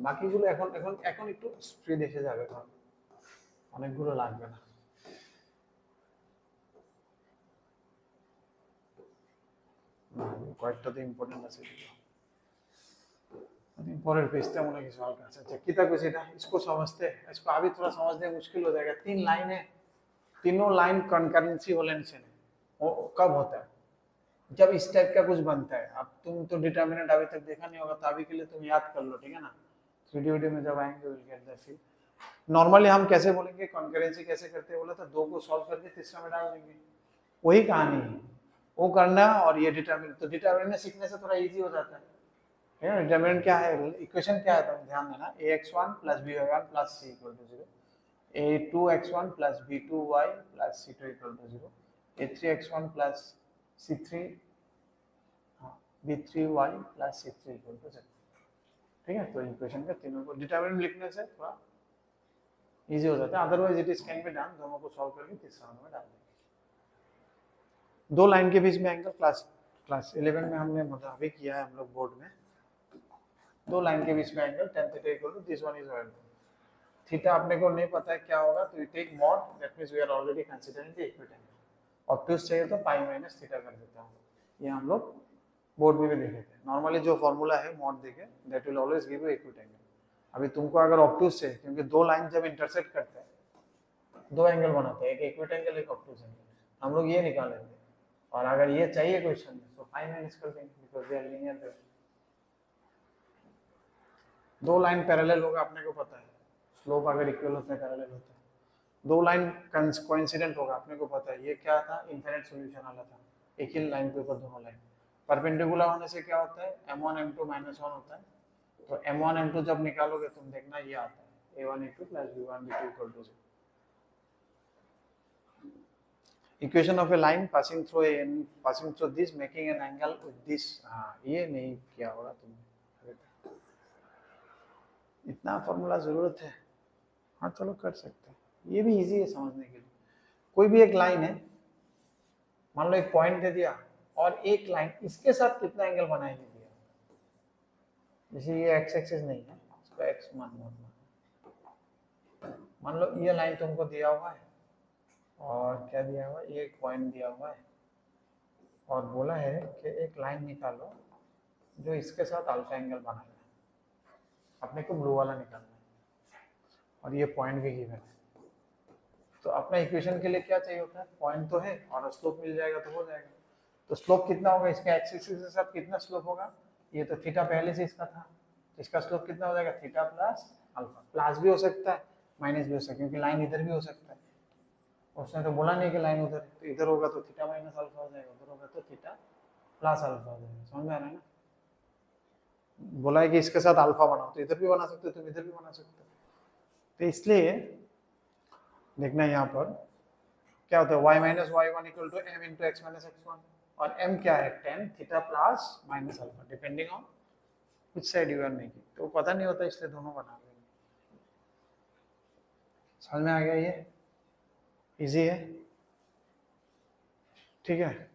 বাকিগুলো এখন এখন এখন একটু স্পিড এসে যাবে, কারণ অনেকগুলো লাগবে না। কয়েকটা তো ইম্পর্টেন্ট আছে, পরের पेजটা মনে কিছু হালকা আছে। अच्छा कितना कुछ এটা इसको समझते हैं, इसको अभी थोड़ा समझने मुश्किल हो जाएगा। 3 लाइन है, तीनों लाइन कॉन्करेंसी ओलेंशन है। वो कब होता है? जब इस टाइप का कुछ बनता है। अब तुम तो डिटरमिनेंट अभी तक देखा नहीं होगा, तो अभी के लिए तुम याद कर लो, ठीक है ना। 3D वीडियो में जब आएंगे will get the feel. Normally हम कैसे बोलेंगे कॉन्करेंसी कैसे करते हैं? बोला था दो को सॉल्व करके तीसरा में डाल देंगे, वही कहानी है। वो करना और ये डिटरमिनेंट, तो डिटरमिनेंट सीखने से थोड़ा इजी हो जाता है। डिटरमिनेंट क्या है? इक्वेशन क्या है? तुम ध्यान देना, ax1 plus by1 plus c equal to 0, a2x1 plus b2y plus c2 equal to 0, a3x1 plus c3 b3y plus c3 equal to 0। ठीक है, तो इक्वेशन का तीनों को डिटरमिनेंट लिखने से थोड़ा इजी हो जाता है। Otherwise it is can be done, दोनों को सॉल्व करके तीसरा में डाल देंगे। दो लाइन के बीच में एंगल क्लास 11 में हमने मतलब अभी किया है हम लोग बोर्ड में। दो लाइन के बीच में angle tan theta equal to this one is oil. Theta अपने को नहीं पता है क्या होगा, तो you take mod, that means we are already considering the acute angle. Obtuse चाहिए तो पाई माइनस थीटा कर देता हूं। ये हम लोग बोर्ड में भी देखे थे। नॉर्मली जो फॉर्मूला है मॉड देके, that will always give you acute angle. अभी तुमको अगर ऑब्ट्यूज चाहिए, क्योंकि दो लाइन जब इंटरसेक्ट करते हैं दो एंगल बनाते हैं, एक इक्विट एंगल एक ऑब्ट्यूज एंगल, हम लोग ये निकालेंगे। और अगर ये चाहिए क्वेश्चन में तो पाई माइनस कर देंगे, बिकॉज़ दे आर लीनियर। दो लाइन पैरेलल होगा अपने को पता है, स्लोप अगर इक्वल होता है पैरेलल होता है। दो लाइन कोइंसिडेंट होगा अपने को पता है। ये क्या था? इनफिनिट सॉल्यूशन वाला था, एक ही लाइन के ऊपर दोनों लाइन। परपेंडिकुलर होने से क्या होता है? m1 m2 -1 होता है। तो m1 m2 जब निकालोगे तुम देखना ये आता है a1 a2 plus b1 b2 equal to 0। Equation of A line passing through this making an angle with this. हाँ ये नहीं किया होगा तुमने, इतना फॉर्मूला जरूरत है? हाँ चलो कर सकते हैं, ये भी इजी है समझने के लिए। कोई भी एक लाइन है, मान लो एक पॉइंट दे दिया और एक लाइन इसके साथ कितना एंगल बनाएंगे दिया, जैसे ये एक्स एक्सिस नहीं है, इसको एक्स मान लो ये लाइन तुमको दिया हुआ है और क्या दिया हुआ है, ये एक पॉइंट दिया हुआ है और बोला है कि एक लाइन निकालो जो इसके साथ अल्फा एंगल बनाए, अपने को ब्लू वाला निकालना है और ये पॉइंट भी गिवन है। तो अपना इक्वेशन के लिए क्या चाहिए होता है, पॉइंट तो है और स्लोप मिल जाएगा तो हो जाएगा। तो स्लोप कितना होगा, इसका एक्सिस के साथ कितना स्लोप होगा, ये तो थीटा पहले से इसका था, इसका स्लोप कितना हो जाएगा, थीटा प्लस अल्फा। प्लस भी हो सकता है माइनस भी हो सकता है, क्योंकि लाइन इधर भी हो सकता है, उसने तो बोला नहीं कि लाइन उधर, तो इधर होगा तो थीटा माइनस अल्फा हो जाएगा, उधर होगा तो थीटा प्लस अल्फा हो जाएगा। समझ में आ रहा है ना? बोला है कि इसके साथ अल्फा बनाओ, तो इधर भी बना सकते हो तुम, इधर भी बना सकते हो। तो इसलिए देखना यहाँ पर क्या होता है, y minus y one equal to m into x minus x one, और m क्या है, tan theta plus minus alpha, depending on which side you are making. तो पता नहीं होता इसलिए दोनों बना लेंगे। समझ में आ गया? ये इजी है, ठीक है।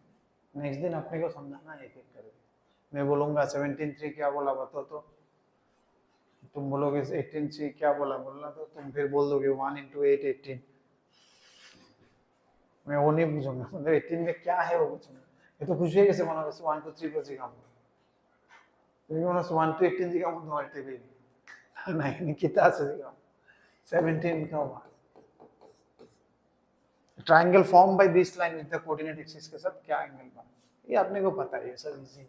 नेक्स्ट दिन अपने को समझाना एक एक करके, मैं बोलूंगा 17.3 क्या बोला बताओ, तो तुम बोलोगे 18.3 क्या बोला, बोलना तो तुम फिर बोल दोगे 1 इंटू 8 18। मैं वो नहीं पूछूंगा, मतलब 18 में क्या है वो पूछूंगा। ये तो खुशी है कैसे बनाओगे, 1 2 3 पर सिखाऊंगा, क्योंकि उन्होंने 1 टू 18 सिखाऊंगा मल्टीपल नहीं कितना से सिखाऊंगा 17 का हुआ। Triangle form by this line with the coordinate axis के साथ क्या एंगल बना, ये अपने को पता है, ये सब इजी।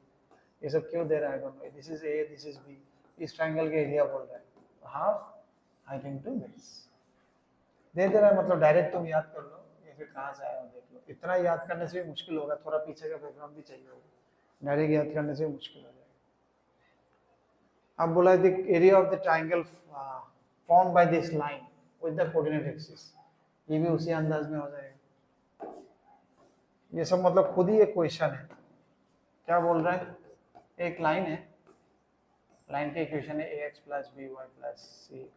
ये सब क्यों दे रहा है दोनों, this is a this is b, इस ट्रायंगल के एरिया बोल रहा है, हाफ हाइट इनटू बेस दे रहा है, मतलब डायरेक्ट तुम याद कर लो या फिर कहां से आया हो देख लो। इतना याद करने से भी मुश्किल होगा, थोड़ा पीछे का बैकग्राउंड भी चाहिए होगा, डायरेक्ट याद करने से मुश्किल हो जाएगा। अब बोला है the area of the triangle form by this line with the coordinate axis, ये भी उसी अंदाज में हो जाएगा। ये सब मतलब खुद ही एक क्वेश्चन है। क्या बोल रहा है, एक लाइन है, लाइन के इक्वेशन है ax plus B Y plus C,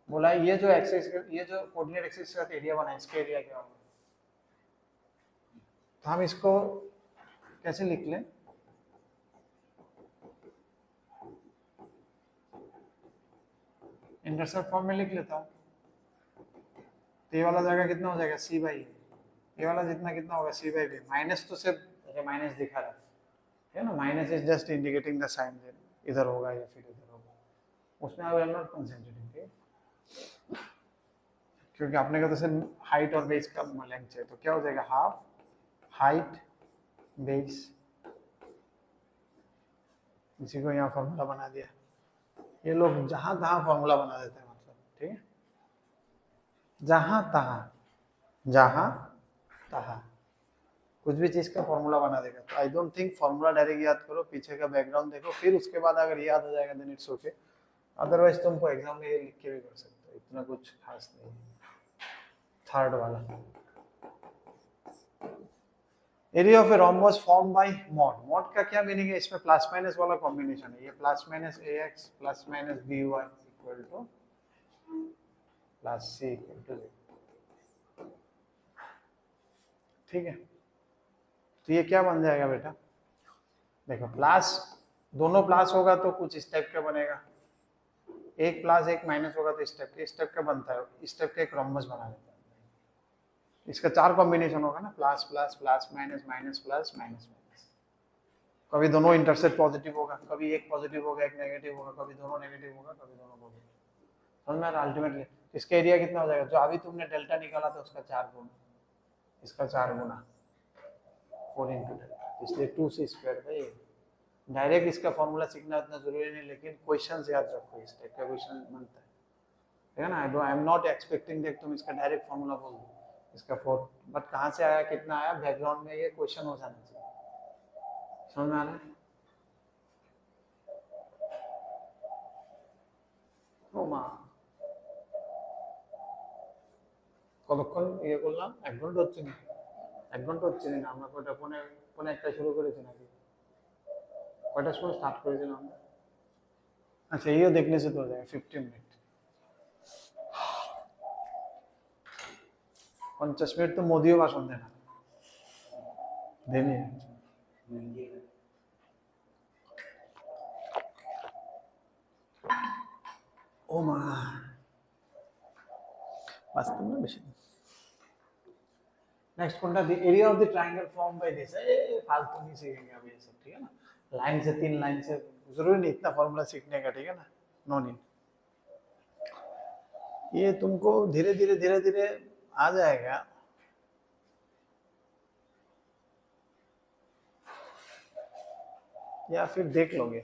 बोला है ये जो एक्सिस, ये जो कोऑर्डिनेट एक्सिस का एरिया बना है, इसका एरिया क्या होगा। तो हम इसको कैसे लिख लें, इंटरसेप्ट फॉर्म में लिख लेता हूँ। तो ये वाला जगह कितना हो जाएगा, सी बाई, ये वाला जितना कितना होगा, सी बाई बी। माइनस तो सिर्फ माइनस दिखा रहा है ना, minus is just indicating the sign, इधर होगा या फिर इधर होगा, उसमें आई विल नॉट कंसंट्रेट, क्योंकि आपने का तो सिर्फ हाइट और बेस का लेंथ चाहिए। तो क्या हो जाएगा, हाफ हाइट बेस, इसी को यहाँ फॉर्मूला बना दिया। ये लोग जहां तहां फॉर्मूला बना देते हैं, मतलब ठीक है, जहां तहां कुछ भी चीज का फॉर्मूला बना देगा। तो I don't think formula direct याद करो, पीछे का बैकग्राउंड देखो, फिर उसके बाद अगर याद हो जाएगा देन इट्स ओके, अदरवाइज तुमको एग्जाम में ये लिख के भी कर सकते हो, इतना कुछ खास नहीं है। थर्ड वाला, area of a rhombus form by mod, mod का क्या मीनिंग है, इसमें प्लस माइनस वाला कॉम्बिनेशन है, ये plus minus ax plus minus by equal to plus c equal to 0, ठीक है। तो ये क्या बन जाएगा बेटा, देखो प्लस, दोनों प्लस होगा तो कुछ इस टाइप का बनेगा, एक प्लस एक माइनस होगा तो इस टाइप का बनता है, इस टाइप का एक रोम्बस बना देता है। इसका 4 कॉम्बिनेशन होगा ना, plus plus plus minus minus plus minus minus, कभी दोनों इंटरसेप्ट पॉजिटिव होगा, कभी एक पॉजिटिव होगा एक नेगेटिव होगा, कभी दोनों नेगेटिव होगा, कभी दोनों पॉजिटिव। समझ में आ रहा है? अल्टीमेटली इसका एरिया कितना हो जाएगा, जो अभी तुमने डेल्टा निकाला था उसका 4 गुना, इसका 4 गुना 4 इंटू डेल्टा, इसलिए 2c² है। डायरेक्ट इसका फॉर्मूला सीखना इतना जरूरी नहीं, लेकिन क्वेश्चन याद रखो, इस टाइप का क्वेश्चन बनता है, ठीक है ना। I am not expecting that तुम इसका डायरेक्ट फॉर्मूला बोल दो इसका 4, बट कहाँ से आया कितना आया, बैकग्राउंड में ये क्वेश्चन हो जाना चाहिए। समझ में आ रहा है? কতক্ষণ ইয়ে করলাম, 1 ঘন্টা হচ্ছে না। ঘন্টা হচ্ছে না, আমরা কয়টা পৌনে পৌনে একটা শুরু করেছি নাকি, কয়টার সময় স্টার্ট করেছিলাম আমরা? अच्छा ये देखने से तो हो जाएगा 15 मिनट, 50 मिनट तो मोदियों भाषण देना देनी है। ओ माँ वास्तव में बेशी नेक्स्ट कौन सा, the area of the triangle form by this, फालतू नहीं सीखेंगे अभी ये सब, ठीक है ना। लाइन से 3 लाइन से जरूरी नहीं इतना फॉर्मूला सीखने का, ठीक है ना, नो नीड। ये तुमको धीरे धीरे आ जाएगा। या फिर देख लोगे,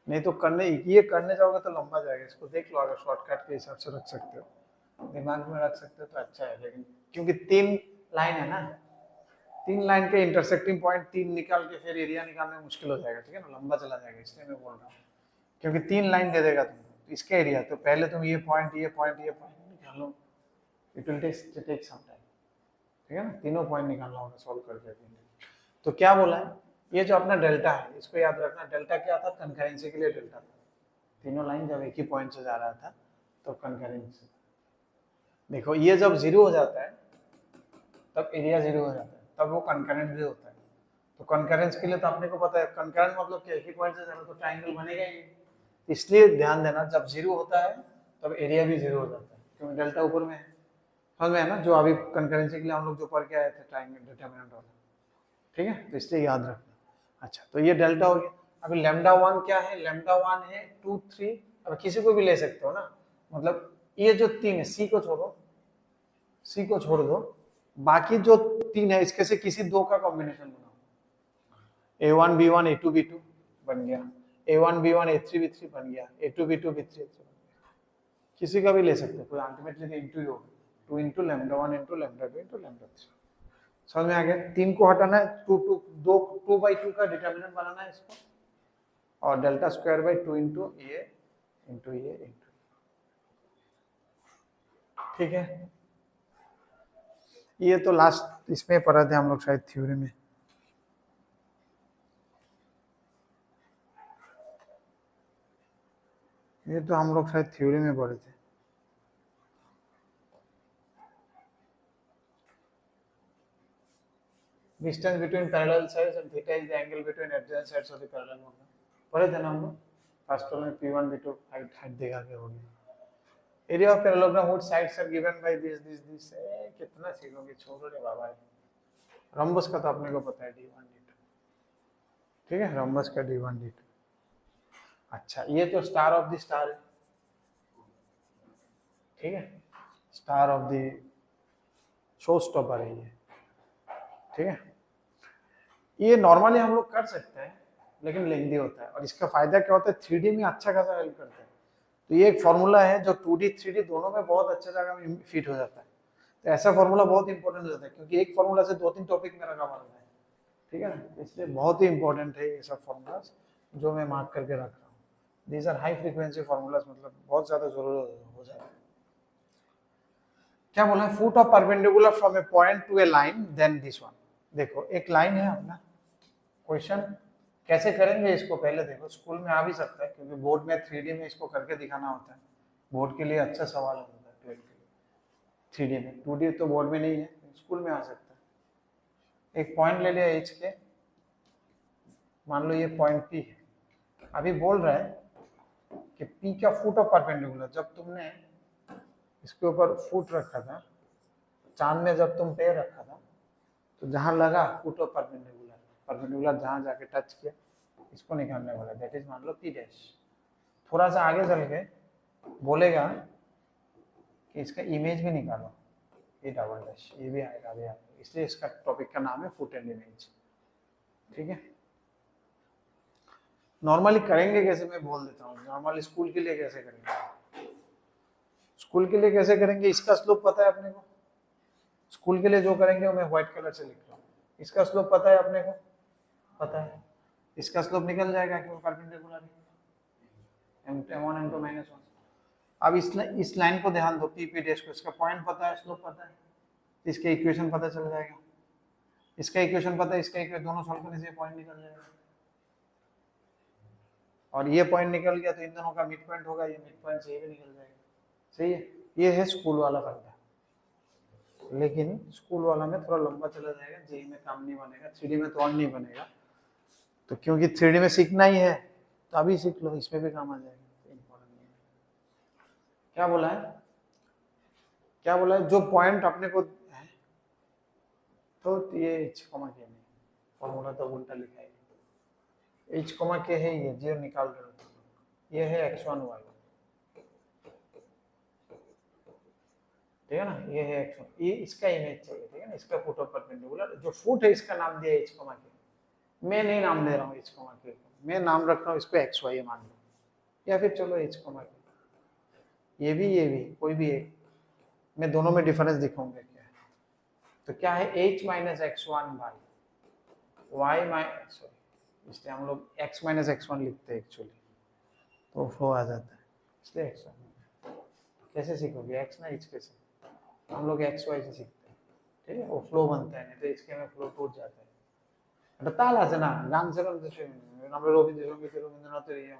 नहीं तो करने ये करने जाओगे तो लंबा जाएगा, इसको देख लो, अगर शॉर्टकट के हिसाब से रख सकते हो, दिमाग में रख सकते हो तो अच्छा है। लेकिन क्योंकि 3 लाइन है ना, 3 लाइन के इंटरसेक्टिंग पॉइंट 3 निकाल के फिर एरिया निकालने में मुश्किल हो जाएगा, ठीक है ना, लंबा चला जाएगा, इसलिए मैं बोल रहा हूँ। क्योंकि 3 लाइन दे देगा तुमको इसका एरिया, तो पहले तुम ये पॉइंट निकालो, it will take some time, ठीक है ना, तीनों पॉइंट निकालना होगा सॉल्व करके। तो क्या बोला है, ये जो अपना डेल्टा है इसको याद रखना, डेल्टा क्या था, कंकरेंसी के लिए डेल्टा था, तीनों लाइन जब एक ही पॉइंट से जा रहा था तो कंकरेंसी। देखो ये जब 0 हो जाता है तब एरिया 0 हो जाता है, तब वो कंकरेंट भी होता है। तो कंकरेंस के लिए तो अपने को पता है, कंकरेंट मतलब क्या, एक ही पॉइंट से जाना तो ट्रायंगल बनेगा ही, इसलिए ध्यान देना जब 0 होता है तब एरिया भी 0 हो जाता है, क्योंकि डेल्टा ऊपर में है, समझ में है ना, जो अभी कंकरेंसी के लिए हम लोग जो पढ़ के आए थे ट्रायंगल डिटरमिनेंट वाला, ठीक है, तो इसलिए याद रखना। अच्छा तो ये डेल्टा हो गया। अभी लैम्डा 1 क्या है, लैम्डा 1 है 2 3, अब किसी को भी ले सकते हो ना, मतलब ये जो 3 है, सी को छोड़ो, सी को छोड़ दो, बाकी जो 3 है इसके से किसी 2 का कॉम्बिनेशन बनाओ, A1 B1 A2 B2 बन गया, A1 B1 A3 B3 बन गया, A2 B2 B3 बन गया, किसी का भी ले सकते हो, कोई अल्टीमेटली इंटू ही होगा, 2 into lambda 1 into lambda 2 into lambda 3। समझ में आ गया, 3 को हटाना है, 2/2 का डिटरमिनेंट बनाना है इसको, और डेल्टा स्क्वायर बाई 2 इंटू ये इंटू ये इंटू, ठीक है। ये तो लास्ट इसमें पढ़ा थे हम लोग शायद थ्योरी में, ये तो हम लोग शायद थ्योरी में पढ़े थे। Distance between parallel sides and theta is the angle between adjacent sides of the parallel होगा, पढ़े थे ना हम लोग, फर्स्ट में P1 P2 हाइट देखा के होगी। Area of parallelogram which sides are given by this, कितना सीखोगे, छोड़ो रे बाबा। रंबस का तो अपने को पता है D1 D2, ठीक है, रंबस का D1 D2। अच्छा ये तो स्टार ऑफ द स्टार है, ठीक है, star of the show stopper है ये, ठीक है। ये नॉर्मली हम लोग कर सकते हैं लेकिन लेंदी होता है, और इसका फायदा क्या होता है, 3D में अच्छा खासा हेल्प करता है। तो ये एक फॉर्मूला है जो 2D 3D दोनों में बहुत अच्छा जगह में फिट हो जाता है, तो ऐसा फॉर्मूला बहुत इंपॉर्टेंट हो जाता है, क्योंकि एक फॉर्मूला से 2-3 टॉपिक मेरा कवर होता है, ठीक है ना, इसलिए बहुत ही इंपॉर्टेंट है ये सब फॉर्मूलाज जो मैं मार्क करके रख रहा हूँ। These are high frequency formulas, मतलब बहुत ज्यादा जरूरत हो जाता है। क्या बोला है, foot of perpendicular from a point to a line then this one. देखो एक लाइन है अपना, क्वेश्चन कैसे करेंगे इसको पहले देखो, स्कूल में आ भी सकता है क्योंकि बोर्ड में 3D में इसको करके दिखाना होता है, बोर्ड के लिए अच्छा सवाल होता है 12 के लिए 3D में, 2D तो बोर्ड में नहीं है, स्कूल में आ सकता है। एक पॉइंट ले लिया एच के, मान लो ये पॉइंट P है, अभी बोल रहा है कि P का फुट ऑफ परपेंडिकुलर, जब तुमने इसके ऊपर फुट रखा था, चांद में जब तुम पैर रखा था, तो जहां लगा फुट ऑफ परपेंडिकुलर, परपेंडिकुलर जहां जाके टच किया, इसको निकालने वाला, दैट इज मान लो P डैश। थोड़ा सा आगे चल के बोलेगा कि इसका इमेज भी निकालो, ये डबल डैश, ये भी आएगा अभी आएगा, इसलिए इसका टॉपिक का नाम है फुट एंड इमेज, ठीक है। नॉर्मली करेंगे कैसे, मैं बोल देता हूँ, नॉर्मली स्कूल के लिए कैसे करेंगे, स्कूल के लिए कैसे करेंगे, इसका स्लोप पता है अपने को, स्कूल के लिए जो करेंगे वो मैं व्हाइट कलर से लिख रहा हूँ, इसका स्लोप पता है अपने को, पता है, इसका स्लोप निकल जाएगा क्योंकि परपेंडिकुलर है, m1 m2 -1। अब इस लाइन को ध्यान दो, P P डैश को, इसका पॉइंट पता है, स्लोप पता है, इसके इक्वेशन पता चल जाएगा, इसका इक्वेशन पता है, इसका इक्वेशन दोनों सॉल्व करने से पॉइंट निकल जाएगा, और ये पॉइंट निकल गया तो इन दोनों का मिड पॉइंट होगा, ये मिड पॉइंट से ये भी निकल जाएगा। सही है, ये है स्कूल वाला फंडा, लेकिन स्कूल वाला में थोड़ा लंबा चला जाएगा, जेई में काम नहीं बनेगा, 3D में तो और नहीं बनेगा। तो क्योंकि 3D में सीखना ही है तो अभी सीख लो, इसमें भी काम आ जाएगा, इम्पोर्टेंट नहीं है। क्या बोला है, क्या बोला है, जो पॉइंट अपने को है, तो ये h कॉमा के नहीं, फॉर्मूला तो उल्टा लिखा है, h कॉमा के है, ये जो निकाल रहे हो, ये है x1 y, ठीक है ना, ये है x1, ये इसका इमेज चाहिए, ठीक है ना, इसका फुट ऑफ परपेंडिकुलर, जो फुट है इसका नाम दिया h कॉमा के, मैं नहीं नाम दे रहा हूँ h कॉमा के, मैं नाम रख रहा हूँ इसको xy मान लो, या फिर चलो h कॉमा के, ये भी कोई भी एक, मैं दोनों में डिफरेंस दिखाऊंगा क्या है। तो क्या है h minus x1 y minus, sorry इसलिए हम लोग x माइनस x1 लिखते हैं एक्चुअली, तो फ्लो आ जाता है, इसलिए x1 कैसे सीखोगे, x ना h कैसे, हम लोग xy से सीखते हैं, ठीक है, वो फ्लो बनता है, नहीं तो इसके में फ्लो टूट जाता है। এটা তাল আছে না, গান সেরকম দেশে আমরা রবীন্দ্রসঙ্গীতের রবীন্দ্রনাথের ইয়ে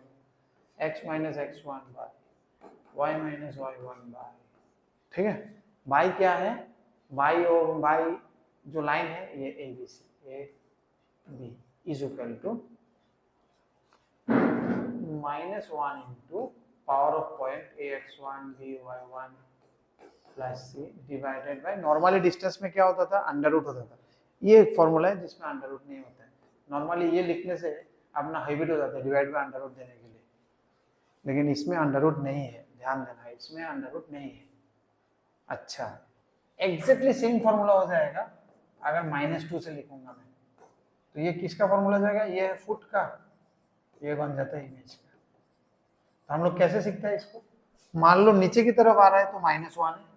x minus x1 y minus y1 ठीक है। y क्या है, y और y जो लाइन है ये a b c, a b is equal to -1 into power of point ax1 by1 plus c divided by, normally distance में क्या होता था, अंडर रूट होता था, ये एक फॉर्मूला है जिसमें अंडर रूट नहीं होता है, नॉर्मली ये लिखने से अपना हैबिट हो जाता है डिवाइड बाय अंडर रूट देने के लिए, लेकिन इसमें अंडर रूट नहीं है, ध्यान देना, इसमें अंडर रूट नहीं है। अच्छा, एग्जैक्टली सेम फॉर्मूला हो जाएगा अगर -2 से लिखूंगा मैं, तो ये किसका फॉर्मूला जाएगा, ये है फुट का, ये बन जाता है इमेज का। तो हम लोग कैसे सीखते हैं इसको, मान लो नीचे की तरफ आ रहा है तो -1 है,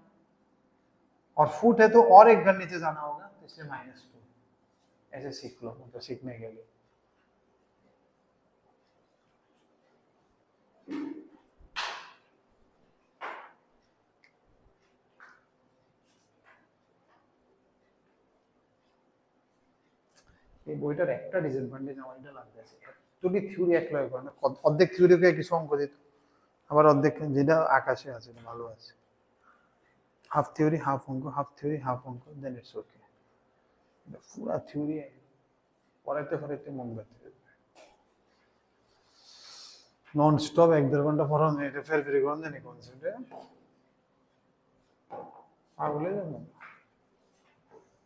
और फुट है तो और एक घर नीचे जाना होगा, तो इसलिए -2, ऐसे सीख लो, तो सीखने के लिए। এই বইটার একটা ডিসঅ্যাডভান্টেজ আমার এটা লাগতেছে, যদি থিওরি এক লয় করে না, অর্ধেক থিওরিকে কিছু অঙ্ক দিত, আবার অর্ধেক যেটা আকাশে আছে ভালো আছে, হাফ থিওরি হাফ অঙ্ক, হাফ থিওরি হাফ অঙ্ক, দেন ইটস ওকে। পুরা থিওরি পড়াইতে পড়াইতে মন ব্যথা নন স্টপ 1-1.5 ঘন্টা পড়ানো, এটা ফের ফের করেন জানি কনসেপ্টে পাগলে যাবো,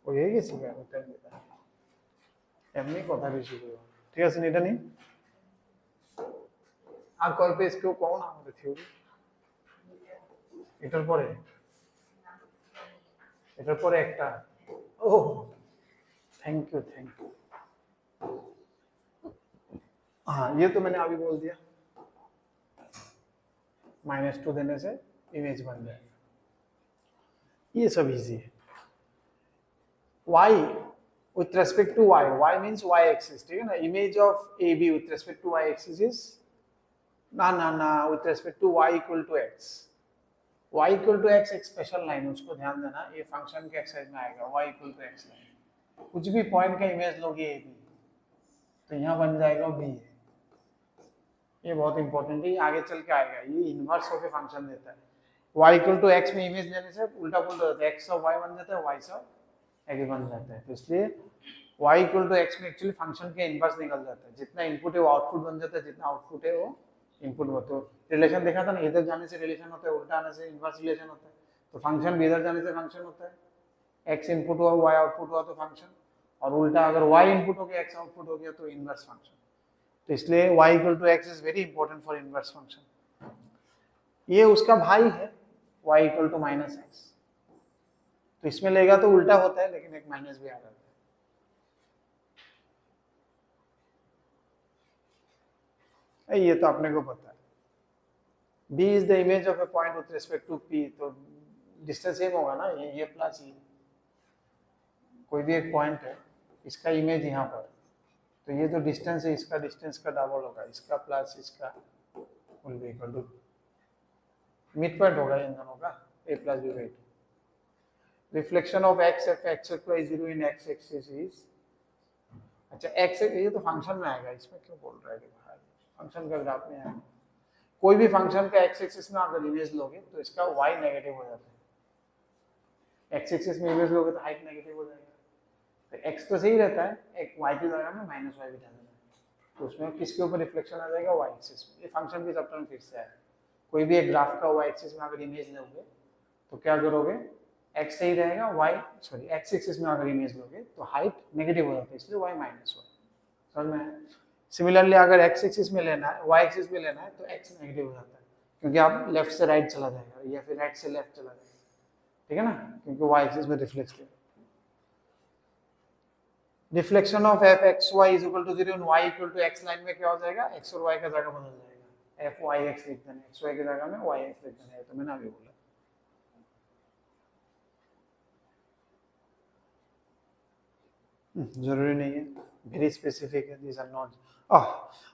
ওই হয়ে গেছি এমনি কথা বেশি করবো, ঠিক আছে এটা নেই আর কয় পেজ কেউ কম না আমাদের থিওরি, এটার পরে একটা, ओ थैंक यू हाँ ये तो मैंने अभी बोल दिया, -2 देने से इमेज बन जाएगा, ये सब इजी है। y with respect to y means y axis, ठीक है ना, image of AB with respect to y axis is ना with respect to y equal to x, y equal to x एक स्पेशल लाइन, उसको ध्यान देना, ये फंक्शन के एक्सरसाइज में आएगा, y equal to x line, कुछ भी पॉइंट का इमेज लोगे AB तो यहाँ बन जाएगा B, ये बहुत इंपॉर्टेंट है, आगे चल के आएगा, ये इनवर्स होके फंक्शन देता है, y इक्वल टू x में इमेज लेने से उल्टा पुल्टा होता है, x ऑफ y बन जाता है, y ऑफ x बन जाता है, तो इसलिए y इक्वल टू x में एक्चुअली फंक्शन के इनवर्स निकल जाता है, जितना इनपुट है वो आउटपुट बन जाता है, जितना आउटपुट है वो इनपुट होता है। रिलेशन देखा था ना, इधर जाने से रिलेशन होता है, उल्टा आने से इनवर्स रिलेशन होता है, तो फंक्शन भी इधर जाने से फंक्शन होता है, x इनपुट हुआ y आउटपुट हुआ तो फंक्शन, और उल्टा अगर y इनपुट हो गया x आउटपुट हो गया तो इनवर्स फंक्शन, तो इसलिए y equal to x is very important for inverse function. ये उसका भाई है y इक्वल टू -x, तो इसमें लेगा तो उल्टा होता है, लेकिन एक माइनस भी आ जाता है, ये तो अपने को पता है, b is the image of a point with respect to p, तो डिस्टेंस सेम होगा ना, ये प्लस ये, कोई भी एक पॉइंट है, इसका इमेज यहाँ पर, तो ये जो डिस्टेंस है इसका डिस्टेंस का डबल होगा, इसका प्लस इसका will be equal to mid point होगा इन दोनों का, a plus b by 2, reflection of x f x equal 0 in x axis is, अच्छा एक्स ये तो फंक्शन में आएगा, इसमें क्यों बोल रहा है भाई, फंक्शन का ग्राफ में आएगा। कोई भी फंक्शन का एक्स एक्सिस में अगर इमेज लोगे तो इसका वाई नेगेटिव हो जाता है, एक्स एक्सिस में इमेज लोगे तो हाइट नेगेटिव हो जाएगा। तो एक्स तो सही रहता है, एक वाई की जगह में माइनस वाई बिठा देना, तो उसमें किसके ऊपर रिफ्लेक्शन आ जाएगा, वाई एक्सिस में। ये फंक्शन भी चैप्टर में फिर से है, कोई भी एक ग्राफ का वाई एक्सिस में अगर इमेज लोगे तो क्या करोगे, एक्स सही रहेगा, वाई सॉरी एक्स एक्सिस में अगर इमेज लोगे तो हाइट नेगेटिव हो जाता है, इसलिए वाई माइनस वाई, समझ में। सिमिलरली अगर एक्स एक्सिस में लेना है, वाई एक्सिस में लेना है तो एक्स नेगेटिव हो जाता है, क्योंकि आप लेफ्ट से राइट चला जाएगा या फिर राइट से लेफ्ट चला जाएगा, ठीक है ना, क्योंकि वाई एक्सिस में रिफ्लेक्स है। Reflection of f x y is equal to 0 and y equal to x line में क्या हो जाएगा, एक्स और वाई का जगह बदल जाएगा, एफ वाई एक्स लिख देना, एक्स वाई की जगह में वाई एक्स लिख देना है, तो मैंने अभी बोला। जरूरी नहीं है, वेरी स्पेसिफिक है, दीज आर नॉट।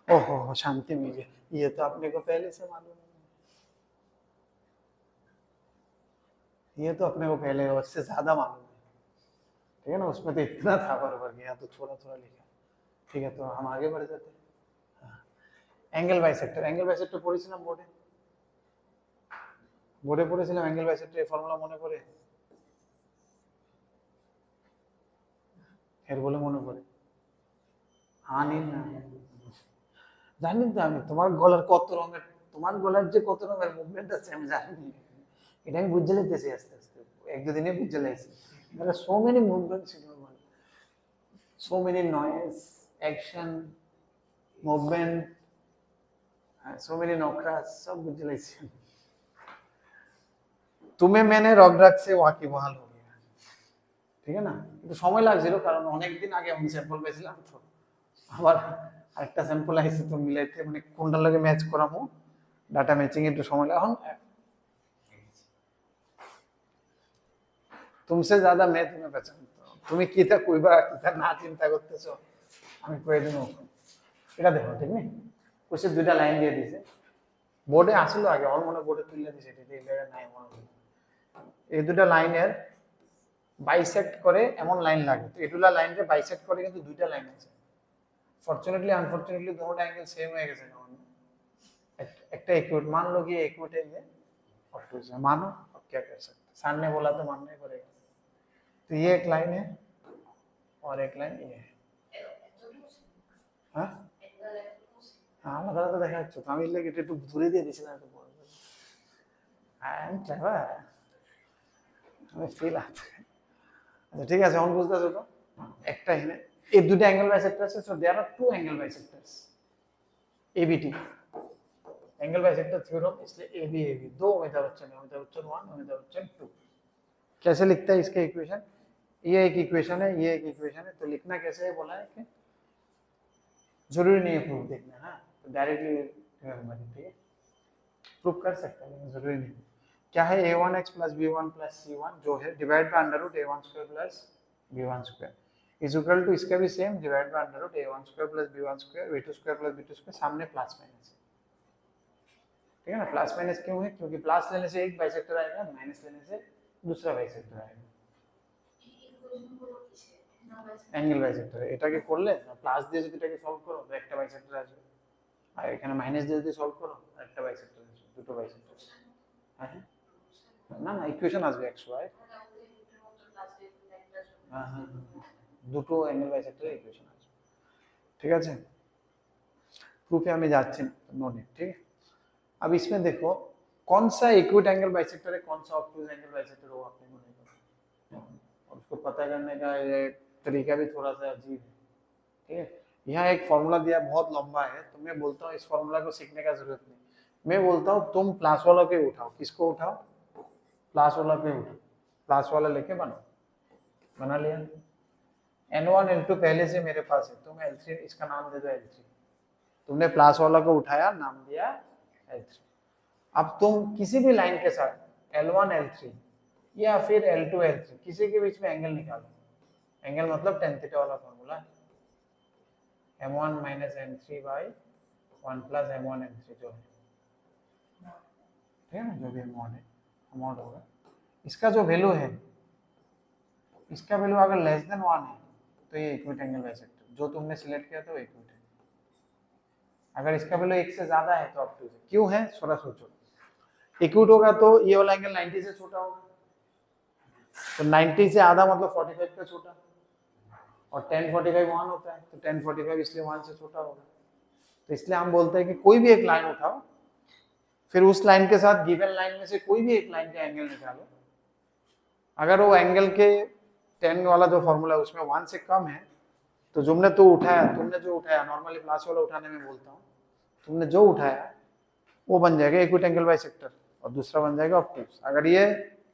ओहो शांति मिल गया, ये तो अपने को पहले से मालूम है, ये तो अपने को पहले उससे ज्यादा मालूम है, ठीक है ना, उसमें तो इतना था बराबर गया तो थोड़ा थोड़ा लिखा, ठीक है। तो हम आगे बढ़ जाते हैं। एंगल बाइसेक्टर পড়েছিলাম বোর্ডে পড়েছিলাম অ্যাঙ্গেল বাইসেক্টর এই ফর্মুলা মনে করে, এর বলে মনে করে হানি না, জানি তো আমি তোমার গলার কত রঙের, তোমার গলার যে কত রঙের মুভমেন্ট আছে আমি জানি, এটা আমি বুঝে নিতেছি আস্তে আস্তে, এক দুদিনে বুঝে লাইছি, মানে so many movements in your body, so many noise, action, movement, so many नौकरास, सब बुझे लाइছি। तुम्हें मैंने रग रग से वाकिबहाल हो गया, ঠিক না, একটু সময় লাগছিল কারণ অনেক দিন আগে আমি স্যাম্পল পেয়েছিলাম, তো আবার আরেকটা স্যাম্পল আইছে তো মিলাইতে মানে কোনটার লগে ম্যাচ করামু, ডাটা ম্যাচিং একটু সময় লাগে। এখন तुमसे ज्यादा मैं तुम्हें पहचानता हूं, তুমি কিটা কইবা কিটা না চিন্তা করতেছো আমি কই দেব, এটা দেখো ঠিক নেই, কোষে দুইটা লাইন দিয়ে দিয়েছে, বোর্ডে আসলো আগে আমার মনে বোর্ডে তুলে দিয়েছে, এটা এই জায়গায় নাই মনে, এই দুটো লাইনের বাইসেক্ট করে এমন লাইন লাগে, তো এটুলা লাইনকে বাইসেক্ট করে কিন্তু দুইটা লাইন আছে, ফরচুনেটলি আনফরচুনেটলি দুটো অ্যাঙ্গেল সেম হয়ে গেছে, কারণ একটা इक्विट मान लो कि इक्विट है ये ऑब्टूज है, मानो, अब क्या कर सकते, सान ने बोला तो मानना ही पड़ेगा। तो ये एक लाइन है और एक लाइन ये है, हाँ हाँ আলাদা আলাদা দেখা যাচ্ছে তো, আমি লাগে একটু দূরে দিয়ে দিয়েছিলাম, তো আই এম ক্লেভার, আমি ফিল আছে। আচ্ছা ঠিক আছে, এখন বুঝতেছো তো, একটা এখানে এই দুটো অ্যাঙ্গেল বাইসেক্টর আছে, so there are two angle bisectors ABT, angle bisector theorem, इसलिए एबी एबी दो अमिताभ बच्चन 1 अमिताभ बच्चन 2। कैसे लिखता है इसका इक्वेशन, ये एक इक्वेशन है, ये एक इक्वेशन है, तो लिखना कैसे है बोला है कि जरूरी नहीं है प्रूफ देखना, हाँ तो डायरेक्टली रिमेंबर, ठीक है, प्रूफ कर सकते हैं लेकिन जरूरी नहीं। क्या है a1x plus b1 plus c1 जो है divide by under root a1 square plus b1 square is equal to, इसका भी same divide by under root a1 square plus b1 square b2 square plus b2 square, सामने plus minus, ठीक है ना। Plus minus क्यों है, क्योंकि plus लेने से एक बाइसेक्टर आएगा, माइनस लेने से दूसरा बाइसेक्टर आएगा, অ্যাঙ্গেল বাইসেক্টর এটাকে করলে প্লাস দিয়ে যদি এটাকে সলভ করো তো একটা বাইসেক্টর আসবে, আর এখানে মাইনাস দিয়ে যদি সলভ করো একটা বাইসেক্টর আসবে, দুটো বাইসেক্টর, হ্যাঁ না না ইকুয়েশন আসবে x y, হ্যাঁ হ্যাঁ দুটো অ্যাঙ্গেল বাইসেক্টরের ইকুয়েশন আসবে, ठीक है। प्रूफ में जाच्छी नो नीड, ठीक है। अब इसमें देखो कौन सा इक्विट एंगल बाइसेक्टर है, कौन सा ऑब्टूज एंगल बाइसेक्टर हो, आपने को नहीं पता, और उसको पता करने का ये तरीका भी थोड़ा सा अजीब है, ठीक है। यहाँ एक फॉर्मूला दिया बहुत लंबा है, तो मैं बोलता हूँ इस फॉर्मूला को सीखने का जरूरत नहीं, मैं बोलता हूँ तुम प्लस वाला पे उठाओ, किसको उठाओ, प्लस वाला पे उठाओ, प्लस वाला लेके बना लिया, n1 n2 पहले से मेरे पास है, तुम l3 इसका नाम दे दो l3, तुमने प्लस वाला को उठाया नाम दिया l3, अब तुम किसी भी लाइन के साथ l1 l3 या फिर l2 l3 किसी के बीच में एंगल निकालो, एंगल मतलब tan थीटा वाला formula, m1 minus m3 by 1 plus m1 m3 जो है, ठीक है ना, जो भी अमाउंट है अमाउंट होगा, इसका जो वैल्यू है इसका वैल्यू अगर लेस देन 1 है तो ये इक्विट एंगल बाइसेक्टर जो तुमने सिलेक्ट किया था वो इक्विट है। अगर इसका वैल्यू 1 से ज्यादा है तो ऑब्टयूज है। क्यों है थोड़ा सोचो। इक्विट होगा तो ये वाला एंगल 90 से छोटा होगा, तो 90 से आधा मतलब 45 का छोटा, और 10 45 1 होता है, तो 10 45 इसलिए 1 से छोटा होगा। तो इसलिए हम बोलते हैं कि कोई भी एक लाइन उठाओ, फिर उस लाइन के साथ गिवन लाइन में से कोई भी एक लाइन का एंगल निकालो, अगर वो एंगल के 10 वाला जो फॉर्मूला है उसमें 1 से कम है तो तुमने जो उठाया नॉर्मली प्लस वाला उठाने में बोलता हूँ, तुमने जो उठाया वो बन जाएगा इक्विट एंगल बाइसेक्टर और दूसरा बन जाएगा ऑब्ट्यूज। अगर ये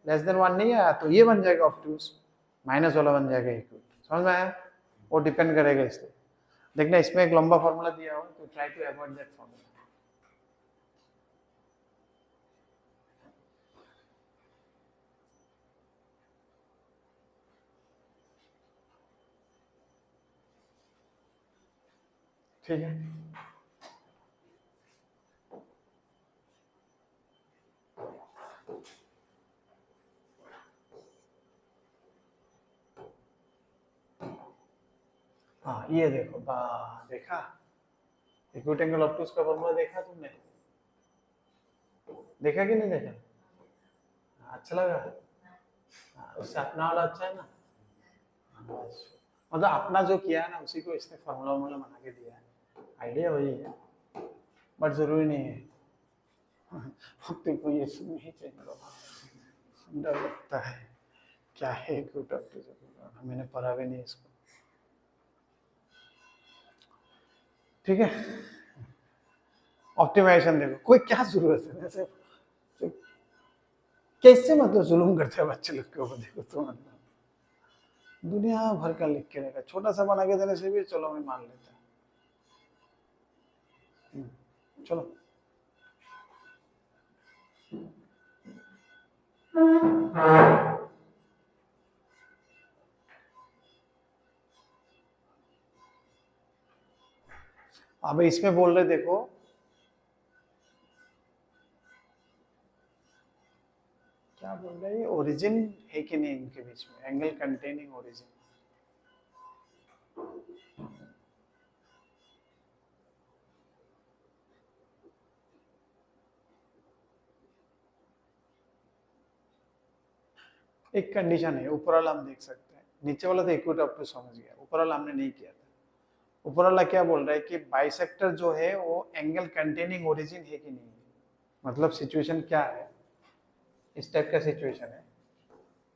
लेस देन 1 नहीं आया तो ये बन जाएगा ऑब्ट्यूज, माइनस वाला बन जाएगा इक्विट। समझ में आया? वो डिपेंड करेगा इसलिए। देखना इसमें एक लंबा फॉर्मूला दिया हुआ तो try to avoid that formula. ठीक है, हाँ ये देखो, देखा इक्विट एंगल ऑब्ट्यूज का फॉर्मूला देखा तुमने? देखा कि नहीं देखा? अच्छा लगा? उससे अपना वाला अच्छा है ना? मतलब अपना जो किया है ना उसी को इसने फॉर्मूला वॉर्मूला बना के दिया है, आइडिया वही है, बट जरूरी नहीं है। तुमको ये सुन नहीं चाहिए, डर लगता है क्या है इक्विट ऑब्ट्यूज, मैंने पढ़ा भी नहीं इसको। ठीक है, ऑप्टिमाइजेशन देखो, कोई क्या जरूरत है वैसे, कैसे मतलब जुलूम करते हैं बच्चे लोग के ऊपर, देखो तो मतलब दुनिया भर का लिख के रखा, छोटा सा बना के देने से भी चलो मैं मान लेता हूँ। चलो अब इसमें बोल रहे देखो, क्या बोल रहे हैं, ओरिजिन है कि नहीं इनके बीच में, एंगल कंटेनिंग ओरिजिन। एक कंडीशन है, ऊपर वाला हम देख सकते हैं, नीचे वाला तो इक्विट ऑब्ट्यूज समझ गया, ऊपर वाला हमने नहीं किया था। ऊपर वाला क्या बोल रहा है कि बाइसेक्टर जो है वो एंगल कंटेनिंग ओरिजिन है कि नहीं है। मतलब सिचुएशन क्या है, इस टाइप का सिचुएशन है,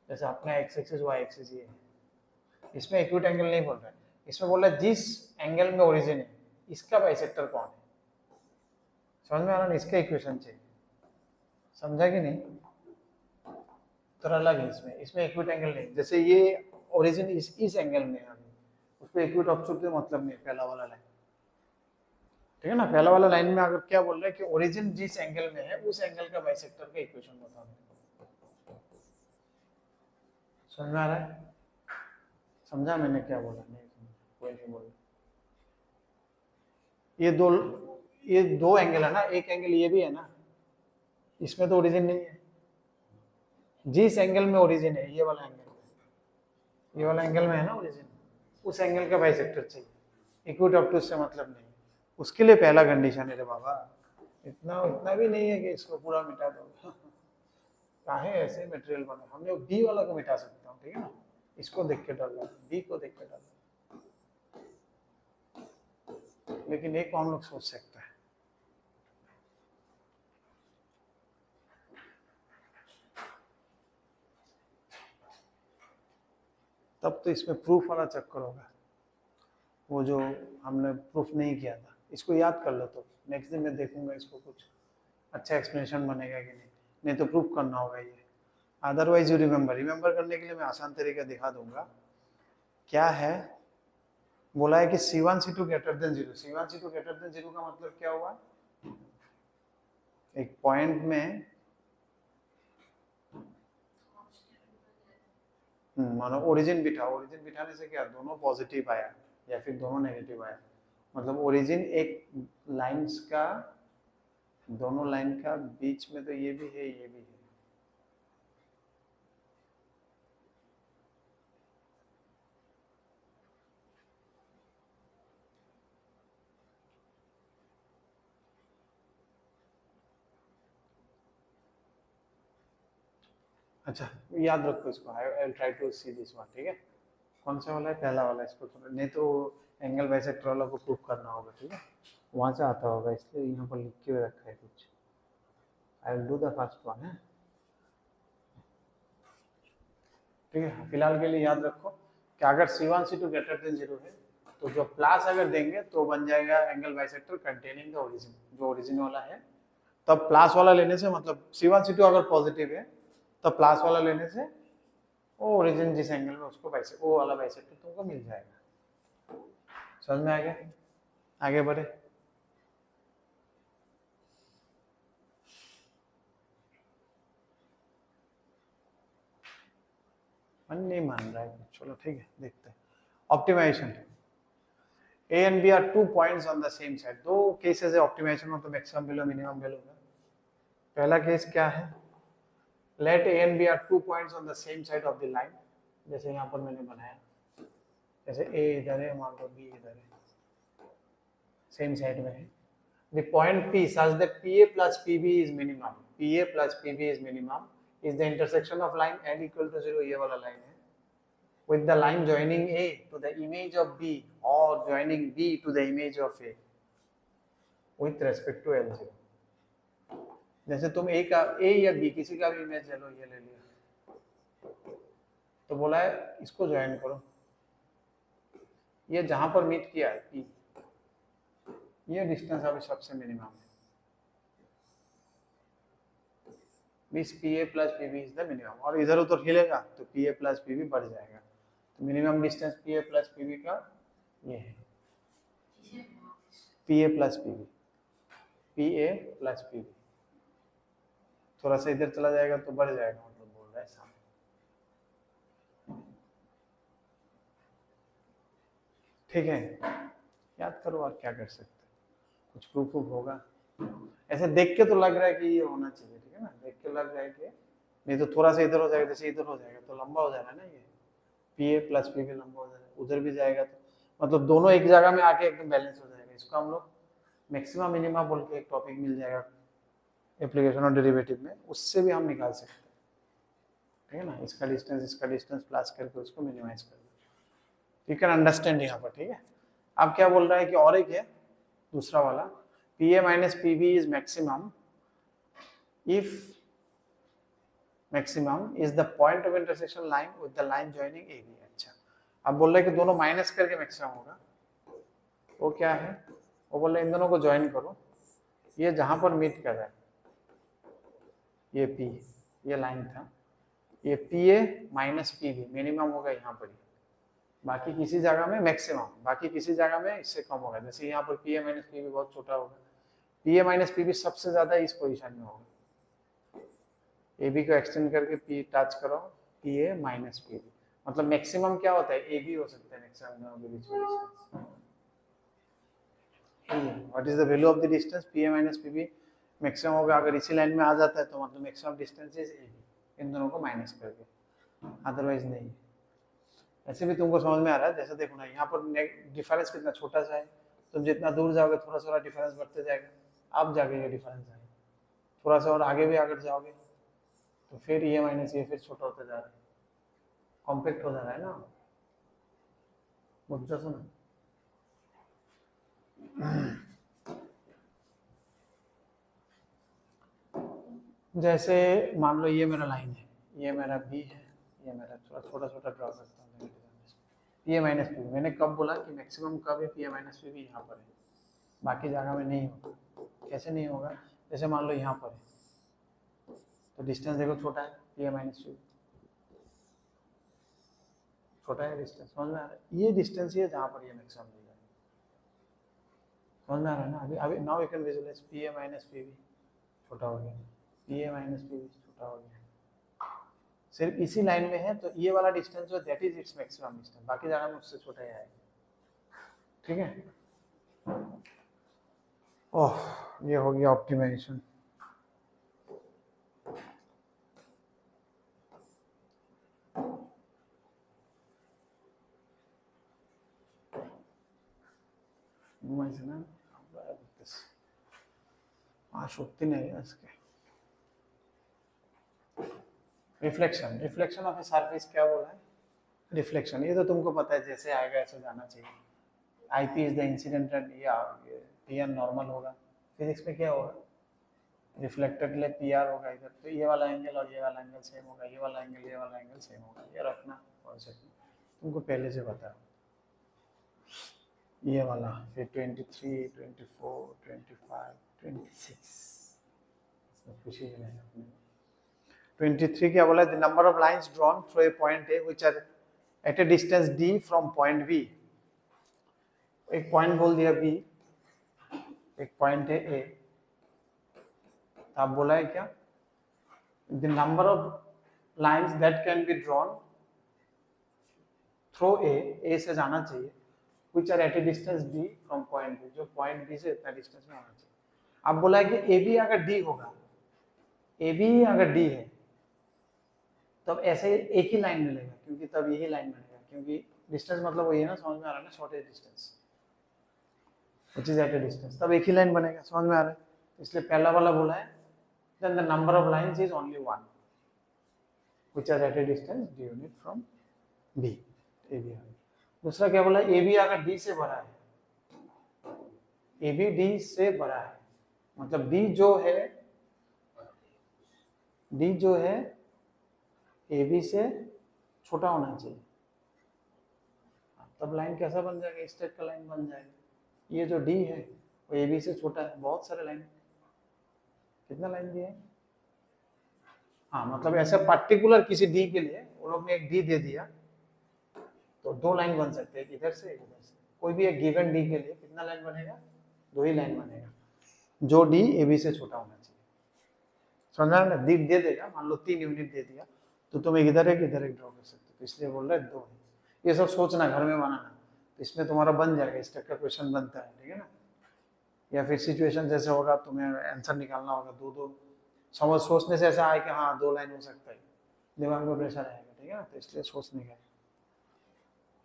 जैसे अपना एक्स एक्सिस वाई एक्सिस ये है, इसमें इक्विट एंगल नहीं बोल रहा है, इसमें बोल रहा है जिस एंगल में ओरिजिन है इसका बाइसेक्टर कौन है। समझ में आ रहा है? इसका इक्वेशन चाहिए, समझा कि नहीं? तो अलग है इसमें, इसमें इक्विट एंगल नहीं, जैसे ये ओरिजिन इस एंगल में है, उसको इक्विट ऑब्ट्यूज से मतलब नहीं, पहला वाला लाइन, ठीक है ना? पहला वाला लाइन में अगर क्या बोल रहा है कि ओरिजिन जिस एंगल में है उस एंगल का बाइसेक्टर का इक्वेशन बताओ। समझ में आ रहा है? समझा मैंने क्या बोला? नहीं कोई नहीं बोला। ये दो एंगल है ना, एक एंगल ये भी है ना, इसमें तो ओरिजिन नहीं है, जिस एंगल में ओरिजिन है ये वाला एंगल, ये वाला एंगल में है ना ओरिजिन, उस एंगल का बाइसेक्टर चाहिए, इक्विट ऑब्ट्यूज से मतलब नहीं। उसके लिए पहला कंडीशन है रे बाबा, इतना उतना भी नहीं है कि इसको पूरा मिटा दो। काहे ऐसे मटेरियल बना, हमने बी वाला को मिटा सकता हूँ, ठीक है ना? इसको देख के डालना, बी को देख के डालना, लेकिन एक को हम लोग सोच सकते हैं। तब तो इसमें प्रूफ वाला चक्कर होगा, वो जो हमने प्रूफ नहीं किया था, इसको याद कर लो, तो नेक्स्ट दिन मैं देखूंगा इसको कुछ अच्छा एक्सप्लेनेशन बनेगा कि नहीं, नहीं तो प्रूफ करना होगा ये। अदरवाइज यू रिमेंबर करने के लिए मैं आसान तरीका दिखा दूंगा। क्या है, बोला है कि C1 C2 greater than 0, C1 C2 greater than 0 का मतलब क्या हुआ, एक पॉइंट में मानो ओरिजिन बिठा, ओरिजिन बिठाने से क्या दोनों पॉजिटिव आया या फिर दोनों नेगेटिव आया, मतलब ओरिजिन एक लाइंस का, दोनों लाइन का बीच में तो ये भी है ये भी है, अच्छा याद रखो इसको, I will try to see this one, ठीक है। कौन सा वाला है, पहला वाला, इसको थोड़ा, नहीं तो एंगल बाइसेक्टर वाला को प्रूफ करना होगा, ठीक है, वहाँ से आता होगा, इसलिए यहाँ पर लिख के रखा है कुछ। I will do the first one है, ठीक है। फिलहाल के लिए याद रखो कि अगर C1 C2 ग्रेटर देन 0 है तो जो प्लस अगर देंगे तो बन जाएगा angle bisector containing the origin, जो ओरिजिन वाला है। तब प्लस वाला लेने से, मतलब C1 C2 अगर पॉजिटिव है तब प्लस वाला लेने से वो ओरिजिन जिस एंगल में उसको बाइसेक्ट, वो वाला बाइसेक्टर तुमको मिल जाएगा। समझ में आ गया? आगे बढ़े। मन नहीं मान रहा है, चलो ठीक है, देखते हैं। Optimisation, A and B are 2 points on the same side। दो केसेस है ऑप्टिमाइजेशन में, तो मैक्सिमम वैल्यू मिनिमम वैल्यू का। पहला केस क्या है, late A and B are 2 points on the same side of the line, जैसे यहाँ पर मैंने बनाया, जैसे A इधर है, मान लो B इधर है, सेम साइड में है। The point P such that PA plus PB is minimum, PA plus PB is minimum is the intersection of line L equal to 0, ये वाला लाइन है, with the line joining A to the image of B or joining B to the image of A with respect to L0। जैसे तुम A का, A या B किसी का भी इमेज ले लो, ये ले लिया, तो बोला है इसको ज्वाइन करो, ये जहां पर मीट किया है P, ये डिस्टेंस अभी सबसे मिनिमम है, means PA plus PB is the minimum, और इधर उधर हिलेगा तो PA प्लस PB बढ़ जाएगा, तो minimum distance PA plus PB का ये है, PA plus PB, PA plus PB, थोड़ा सा इधर चला जाएगा तो बढ़ जाएगा, मतलब बोल रहा है सामने, ठीक है। याद करो और क्या कर सकते, कुछ प्रूफ होगा, ऐसे देख के तो लग रहा है कि ये होना चाहिए, ठीक है ना, देख के लग रहा है कि, नहीं तो थोड़ा सा इधर हो जाएगा, जैसे इधर हो जाएगा तो लंबा हो जाएगा ना, ये PA प्लस PB लंबा हो जाएगा, उधर भी जाएगा तो मतलब दोनों एक जगह में आके एकदम बैलेंस हो जाएगा। इसको हम लोग मैक्सिमम मिनिमा बोल के एक टॉपिक मिल जाएगा एप्लीकेशन और डेरिवेटिव में, उससे भी हम निकाल सकते हैं, ठीक है ना, इसका डिस्टेंस प्लस करके उसको मिनिमाइज कर दो, यू कैन अंडरस्टैंड यहाँ पर, ठीक है। अब क्या बोल रहा है कि और एक है दूसरा वाला, PA minus PB is maximum if maximum is the point of intersection line with the line joining AB। अच्छा, अब बोल रहा है कि दोनों माइनस करके मैक्सिमम होगा, वो क्या है, वो बोल रहा है इन दोनों को ज्वाइन करो, ये जहां पर मीट कर रहा है, ये P, ये लाइन था, ये PA माइनस PB मिनिमम होगा यहाँ पर, बाकी किसी जगह में मैक्सिमम, बाकी किसी जगह में इससे कम होगा, जैसे यहाँ पर PA माइनस PB बहुत छोटा होगा, PA माइनस PB सबसे ज्यादा इस पोजीशन में होगा, AB को एक्सटेंड करके P टच करो, PA माइनस PB, मतलब मैक्सिमम क्या होता है, AB हो सकता है मैक्सिमम दोनों के बीच में distance. What is the value of the distance, PA minus PB maximum होगा, अगर इसी लाइन में आ जाता है तो मतलब मैक्सिमम डिस्टेंस इज AB, इन दोनों को माइनस करके, अदरवाइज नहीं। ऐसे भी तुमको समझ में आ रहा है, जैसे देखो ना यहाँ पर डिफरेंस कितना छोटा सा है, तुम जितना दूर जाओगे थोड़ा सा डिफरेंस बढ़ते जाएगा, अब जाके ये डिफरेंस आएगा, थोड़ा सा और आगे भी अगर जाओगे तो फिर ये माइनस ये फिर छोटा होता जा रहा है, कॉम्पैक्ट हो जा रहा है ना, मुद्दा सुनो। जैसे मान लो ये मेरा लाइन है, ये मेरा B है, ये मेरा थोड़ा छोटा ड्रॉ करता हूँ, PA माइनस PB, मैंने कब बोला कि मैक्सिमम कब है, PA माइनस PB यहाँ पर है, बाकी जगह में नहीं होगा। कैसे नहीं होगा, जैसे मान लो यहाँ पर है तो डिस्टेंस देखो छोटा है, PA माइनस PB छोटा है डिस्टेंस, समझ में आ रहा है, ये डिस्टेंस ही है जहाँ पर ये मैक्सिमम मिल रहा है, समझ में आ रहा है ना। अभी अभी now you can visualise PA minus PB छोटा हो गया, PA माइनस PB छोटा हो गया, सिर्फ इसी लाइन में है तो ये वाला डिस्टेंस जो that is its maximum distance, बाकी जगह में उससे छोटा ही है, ठीक है। ओह, ये हो गया ऑप्टिमाइजेशन। সত্যি নেই আজকে, reflection, reflection of a surface क्या बोला है? रिफ्लेक्शन, ये तो तुमको पता है, जैसे आएगा ऐसे जाना चाहिए। IP is the incident and ये पीआर नॉर्मल होगा। फिजिक्स में क्या होगा? रिफ्लेक्टेड के लिए पीआर होगा इधर, तो ये वाला एंगल और ये वाला एंगल सेम होगा, ये वाला एंगल ये वाला एंगल सेम होगा। ये रखना कॉन्सेप्ट में, तुमको पहले से पता है। ये वाला फिर 23, 24, 25, 26 खुशी है अपने। 23 क्या बोला? The number of lines drawn through a point A which are at a distance d from point B. एक पॉइंट बोल दिया बी, एक पॉइंट है ए, आप बोला है क्या? The number of lines that can be drawn through ए से जाना चाहिए, which are at a distance d from point B, जो point B से इतना डिस्टेंस में आना चाहिए। अब बोला है कि AB अगर D होगा, AB अगर D है, तब ऐसे एक ही लाइन मिलेगा, क्योंकि तब यही लाइन बनेगा, क्योंकि डिस्टेंस मतलब वही है ना, समझ में आ रहा है ना, shortage distance which is at a distance, तब एक ही लाइन बनेगा, समझ में आ रहा है? इसलिए पहला वाला बोला है then the number of lines is only one which are at a distance d unit from B, AB। दूसरा क्या बोला? AB अगर D से बड़ा है, AB D से बड़ा है, मतलब D जो है AB से छोटा होना चाहिए, तब लाइन कैसा बन जाएगा? इस टाइप का लाइन बन जाएगा। ये जो D है वो AB से छोटा है, बहुत सारे लाइन, कितना लाइन दिया है? हाँ, मतलब ऐसा पर्टिकुलर किसी D के लिए वो लोग ने एक D दे दिया, तो दो लाइन बन सकते हैं, इधर से इधर से। कोई भी एक गिवन डी के लिए कितना लाइन बनेगा? दो ही लाइन बनेगा, जो डी ए बी से छोटा होना चाहिए। समझा ना? डी दे देगा, मान लो 3 यूनिट दे दिया, तो तुम एक इधर एक ड्रॉ कर सकते हो, तो इसलिए बोल रहे 2 है। ये सब सोचना, घर में बनाना, तो इसमें तुम्हारा बन जाएगा, इस टाइप का क्वेश्चन बनता है, ठीक है ना? या फिर सिचुएशन जैसे होगा, तुम्हें आंसर निकालना होगा, दो समझ सोचने से ऐसा आए कि हाँ 2 लाइन हो सकता है, दिमाग में प्रेशर आएगा, ठीक है ना? तो इसलिए सोचने का,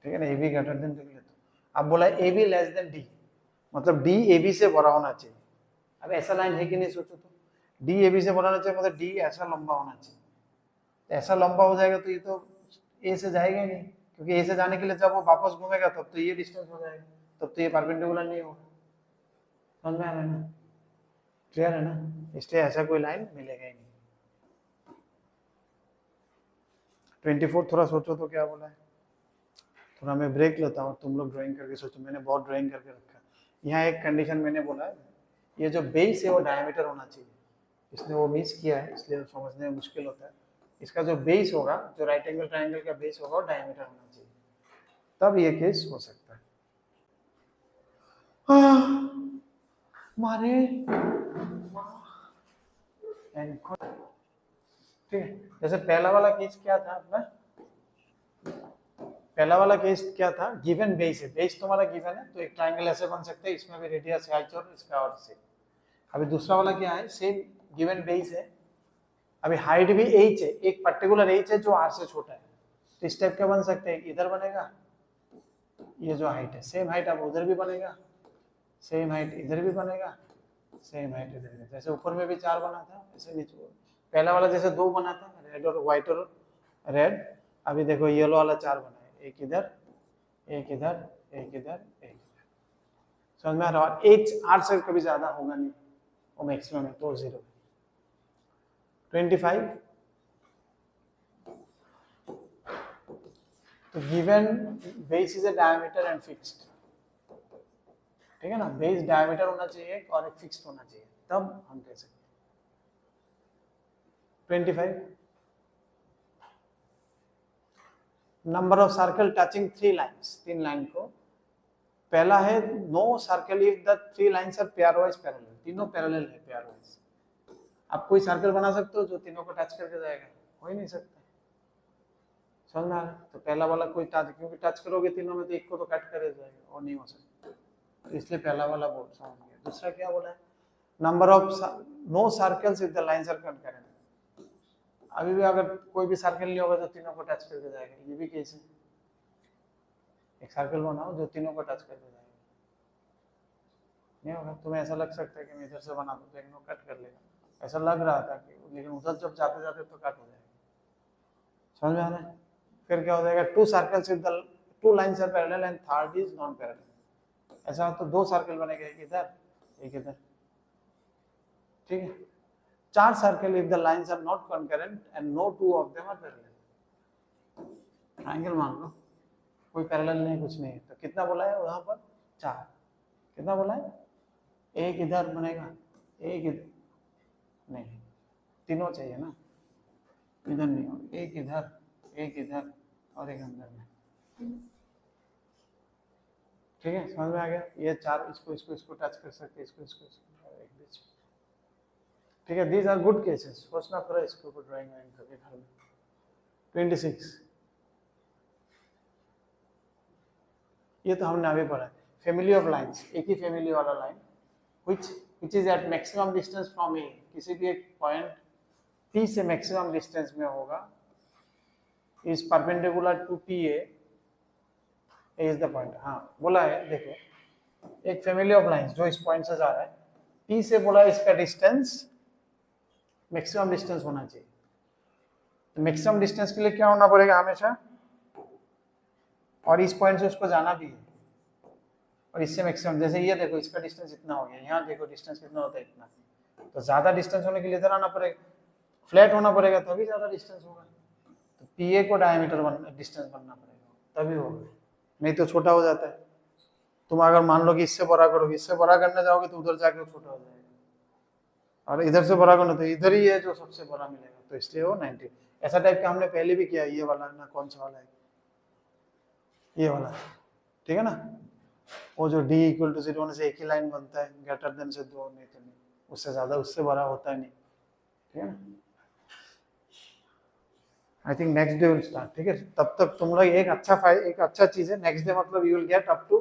ठीक है ना? ए बी ग्रेटर देन कर लेते। अब बोला A be less than D, मतलब डी ए बी से बड़ा होना चाहिए। अब ऐसा लाइन है कि नहीं, सोचो तो, डी ए बी से बड़ा होना चाहिए, मतलब डी ऐसा लंबा होना चाहिए। तो ऐसा लंबा हो जाएगा तो ये तो ए से जाएगा ही नहीं, क्योंकि ए से जाने के लिए जब वो वापस घूमेगा तब तो ये डिस्टेंस हो जाएगा, तब तो ये परपेंडिकुलर नहीं होगा। समझ में आ रहा है ना? क्लियर है ना? इसलिए ऐसा कोई लाइन मिलेगा ही नहीं। 24 थोड़ा सोचो तो क्या बोला है, थोड़ा मैं ब्रेक लेता हूँ, तुम लोग ड्राइंग करके सोचो। मैंने बहुत ड्राइंग करके रखा है। यहाँ एक कंडीशन मैंने बोला है, ये जो बेस है वो डायमीटर होना चाहिए, इसने वो मिस किया है, इसलिए समझने में मुश्किल होता है। इसका जो बेस होगा, जो राइट एंगल ट्राइंगल का बेस होगा, वो डायमीटर होना चाहिए, तब ये केस हो सकता है। मारे ठीक है। जैसे पहला वाला केस क्या था अपना? पहला वाला केस क्या था? गिवन बेस है, बेस तुम्हारा गिवन है, तो एक ट्रायंगल ऐसे बन सकते हैं, इसमें भी रेडियस है h और इसका और से। अभी दूसरा वाला क्या है? सेम गिवन बेस है, अभी हाइट भी h है, एक पर्टिकुलर h है जो r से छोटा है, तो इस टाइप का बन सकते हैं। इधर बनेगा ये जो हाइट है, सेम हाइट अब उधर भी बनेगा, सेम हाइट इधर भी बनेगा, सेम हाइट इधर भी। जैसे ऊपर में भी 4 बना था, ऐसे नीचे पहला वाला जैसे 2 बना था, रेड और व्हाइट और रेड, अभी देखो येलो वाला 4 बना है, एक इधर एक इधर एक इधर एक इधर। समझ में आ रहा है? एच आर से कभी ज्यादा होगा नहीं, वो मैक्सिमम है, तो 0। 25, तो given base is a diameter and fixed, ठीक है ना? बेस डायमीटर होना चाहिए और एक फिक्स्ड होना चाहिए, तब हम कह सकते हैं। 25, number of circle touching 3 lines, 3 line को। पहला है no circle if the 3 lines are pairwise parallel, तीनों पैरेलल है पेयरवाइज। आप कोई सर्कल बना सकते हो जो तीनों को टच करके जाएगा? हो ही नहीं सकता। समझ में आ रहा है? तो पहला वाला कोई टच, क्योंकि टच करोगे तीनों में तो एक को तो कट करे जाएगा, और नहीं हो सकता, तो इसलिए पहला वाला बोल समझ गया। दूसरा क्या बोला है? Number of no circles if the lines are concurrent, अभी भी अगर कोई भी सर्कल नहीं होगा तो तीनों को टच करके जाएगा, ये भी केस है। एक सर्कल बनाओ जो तीनों को टच करके जाएगा, नहीं होगा। तुम्हें ऐसा लग सकता है कि मैं इधर से बना दूं, लेकिन वो कट कर लेगा, ऐसा लग रहा था कि, लेकिन उधर जब जाते जाते तो कट हो जाएगा। समझ में आ रहा है? फिर क्या हो जाएगा, two circles with the two lines are parallel and third is non parallel. ऐसा हो तो दो सर्कल बनेगा, एक इधर एक इधर, ठीक है। चार circle if the lines are not concurrent and no two of them are parallel. Triangle मान लो कोई पैरेलल नहीं, कुछ नहीं, तो कितना बोला है वहां पर, चार। कितना बोला है, एक इधर बनेगा, एक इधर नहीं, तीनों चाहिए ना, इधर नहीं हो, एक इधर और एक अंदर में, ठीक है। समझ में आ गया? ये चार इसको इसको इसको टच कर सकते, इसको इसको इसको एक बीच, ठीक है। दीज आर गुड केसेस, सोचना पड़ा इसके ऊपर ड्राइंग वाइंग करके घर में। 26 ये तो हमने अभी पढ़ा है, फैमिली ऑफ लाइंस, एक ही फैमिली वाला line which is at maximum distance from A, किसी भी एक पॉइंट P से मैक्सिमम डिस्टेंस में होगा, is perpendicular to PA, A is the point। हाँ बोला है, देखो एक फैमिली ऑफ लाइंस जो इस पॉइंट से जा रहा है, P से बोला इसका डिस्टेंस मैक्सिमम डिस्टेंस होना चाहिए। तो मैक्सिमम डिस्टेंस के लिए क्या होना पड़ेगा हमेशा, और इस पॉइंट से उसको जाना भी है, और इससे मैक्सिमम, जैसे ये देखो इसका डिस्टेंस इतना हो गया, यहाँ देखो डिस्टेंस कितना होता है, इतना, तो ज्यादा डिस्टेंस होने के लिए इधर आना पड़ेगा, फ्लैट होना पड़ेगा तभी ज्यादा डिस्टेंस होगा, तो पीए को डायमीटर डिस्टेंस बनना पड़ेगा तभी होगा, नहीं तो छोटा हो जाता है। तुम अगर मान लो कि इससे बड़ा करोगे, इससे बड़ा करने जाओगे तो उधर जाके छोटा हो जाएगा, और इधर से बड़ा करना तो इधर ही है जो सबसे बड़ा मिलेगा, तो इसलिए वो 90। ऐसा टाइप का हमने पहले भी किया, ये वाला ना, कौन सा वाला है, ये वाला, ठीक है ना, वो जो d इक्वल टू 0 होने से एक ही लाइन बनता है, ग्रेटर देन से दो, नहीं तो नहीं, उससे ज्यादा उससे बड़ा होता है नहीं, ठीक है ना। I think next day will start, ठीक है। तब तक तुम लोग एक अच्छा चीज है, नेक्स्ट डे मतलब you will get up to